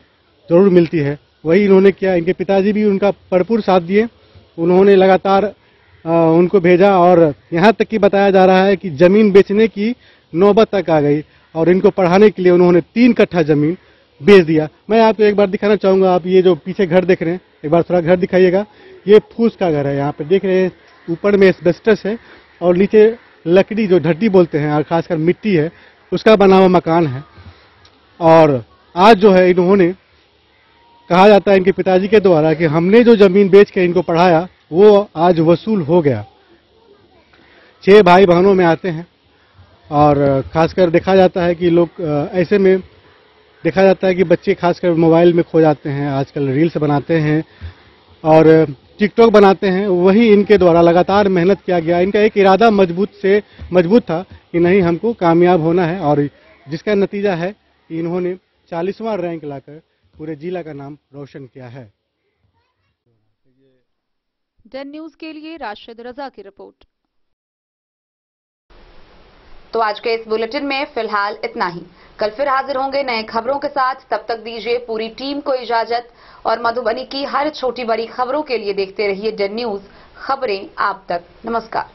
C: जरूर मिलती है। वही इन्होंने किया। इनके पिताजी भी उनका भरपूर साथ दिए, उन्होंने लगातार उनको भेजा और यहाँ तक कि बताया जा रहा है कि जमीन बेचने की नौबत तक आ गई और इनको पढ़ाने के लिए उन्होंने 3 कट्ठा जमीन बेच दिया। मैं आपको एक बार दिखाना चाहूँगा। आप ये जो पीछे घर देख रहे हैं, एक बार थोड़ा घर दिखाइएगा। ये फूस का घर है, यहाँ पे देख रहे हैं ऊपर में एस्बेस्टस है और नीचे लकड़ी जो ढड्डी बोलते हैं और खासकर मिट्टी है उसका बना हुआ मकान है। और आज जो है इन्होंने कहा जाता है इनके पिताजी के द्वारा कि हमने जो जमीन बेच के इनको पढ़ाया वो आज वसूल हो गया। 6 भाई बहनों में आते हैं और खासकर देखा जाता है कि लोग ऐसे में देखा जाता है कि बच्चे खासकर मोबाइल में खो जाते हैं, आजकल रील्स बनाते हैं और टिकटॉक बनाते हैं। वही इनके द्वारा लगातार मेहनत किया गया। इनका एक इरादा मजबूत था कि नहीं, हमको कामयाब होना है और जिसका नतीजा है कि इन्होंने 40वां रैंक लाकर पूरे जिला का नाम रोशन किया है।
B: डन न्यूज के लिए राशिद रजा की रिपोर्ट।
A: तो आज के इस बुलेटिन में फिलहाल इतना ही। कल फिर हाजिर होंगे नए खबरों के साथ। तब तक दीजिए पूरी टीम को इजाजत और मधुबनी की हर छोटी बड़ी खबरों के लिए देखते रहिए डन न्यूज खबरें आप तक। नमस्कार।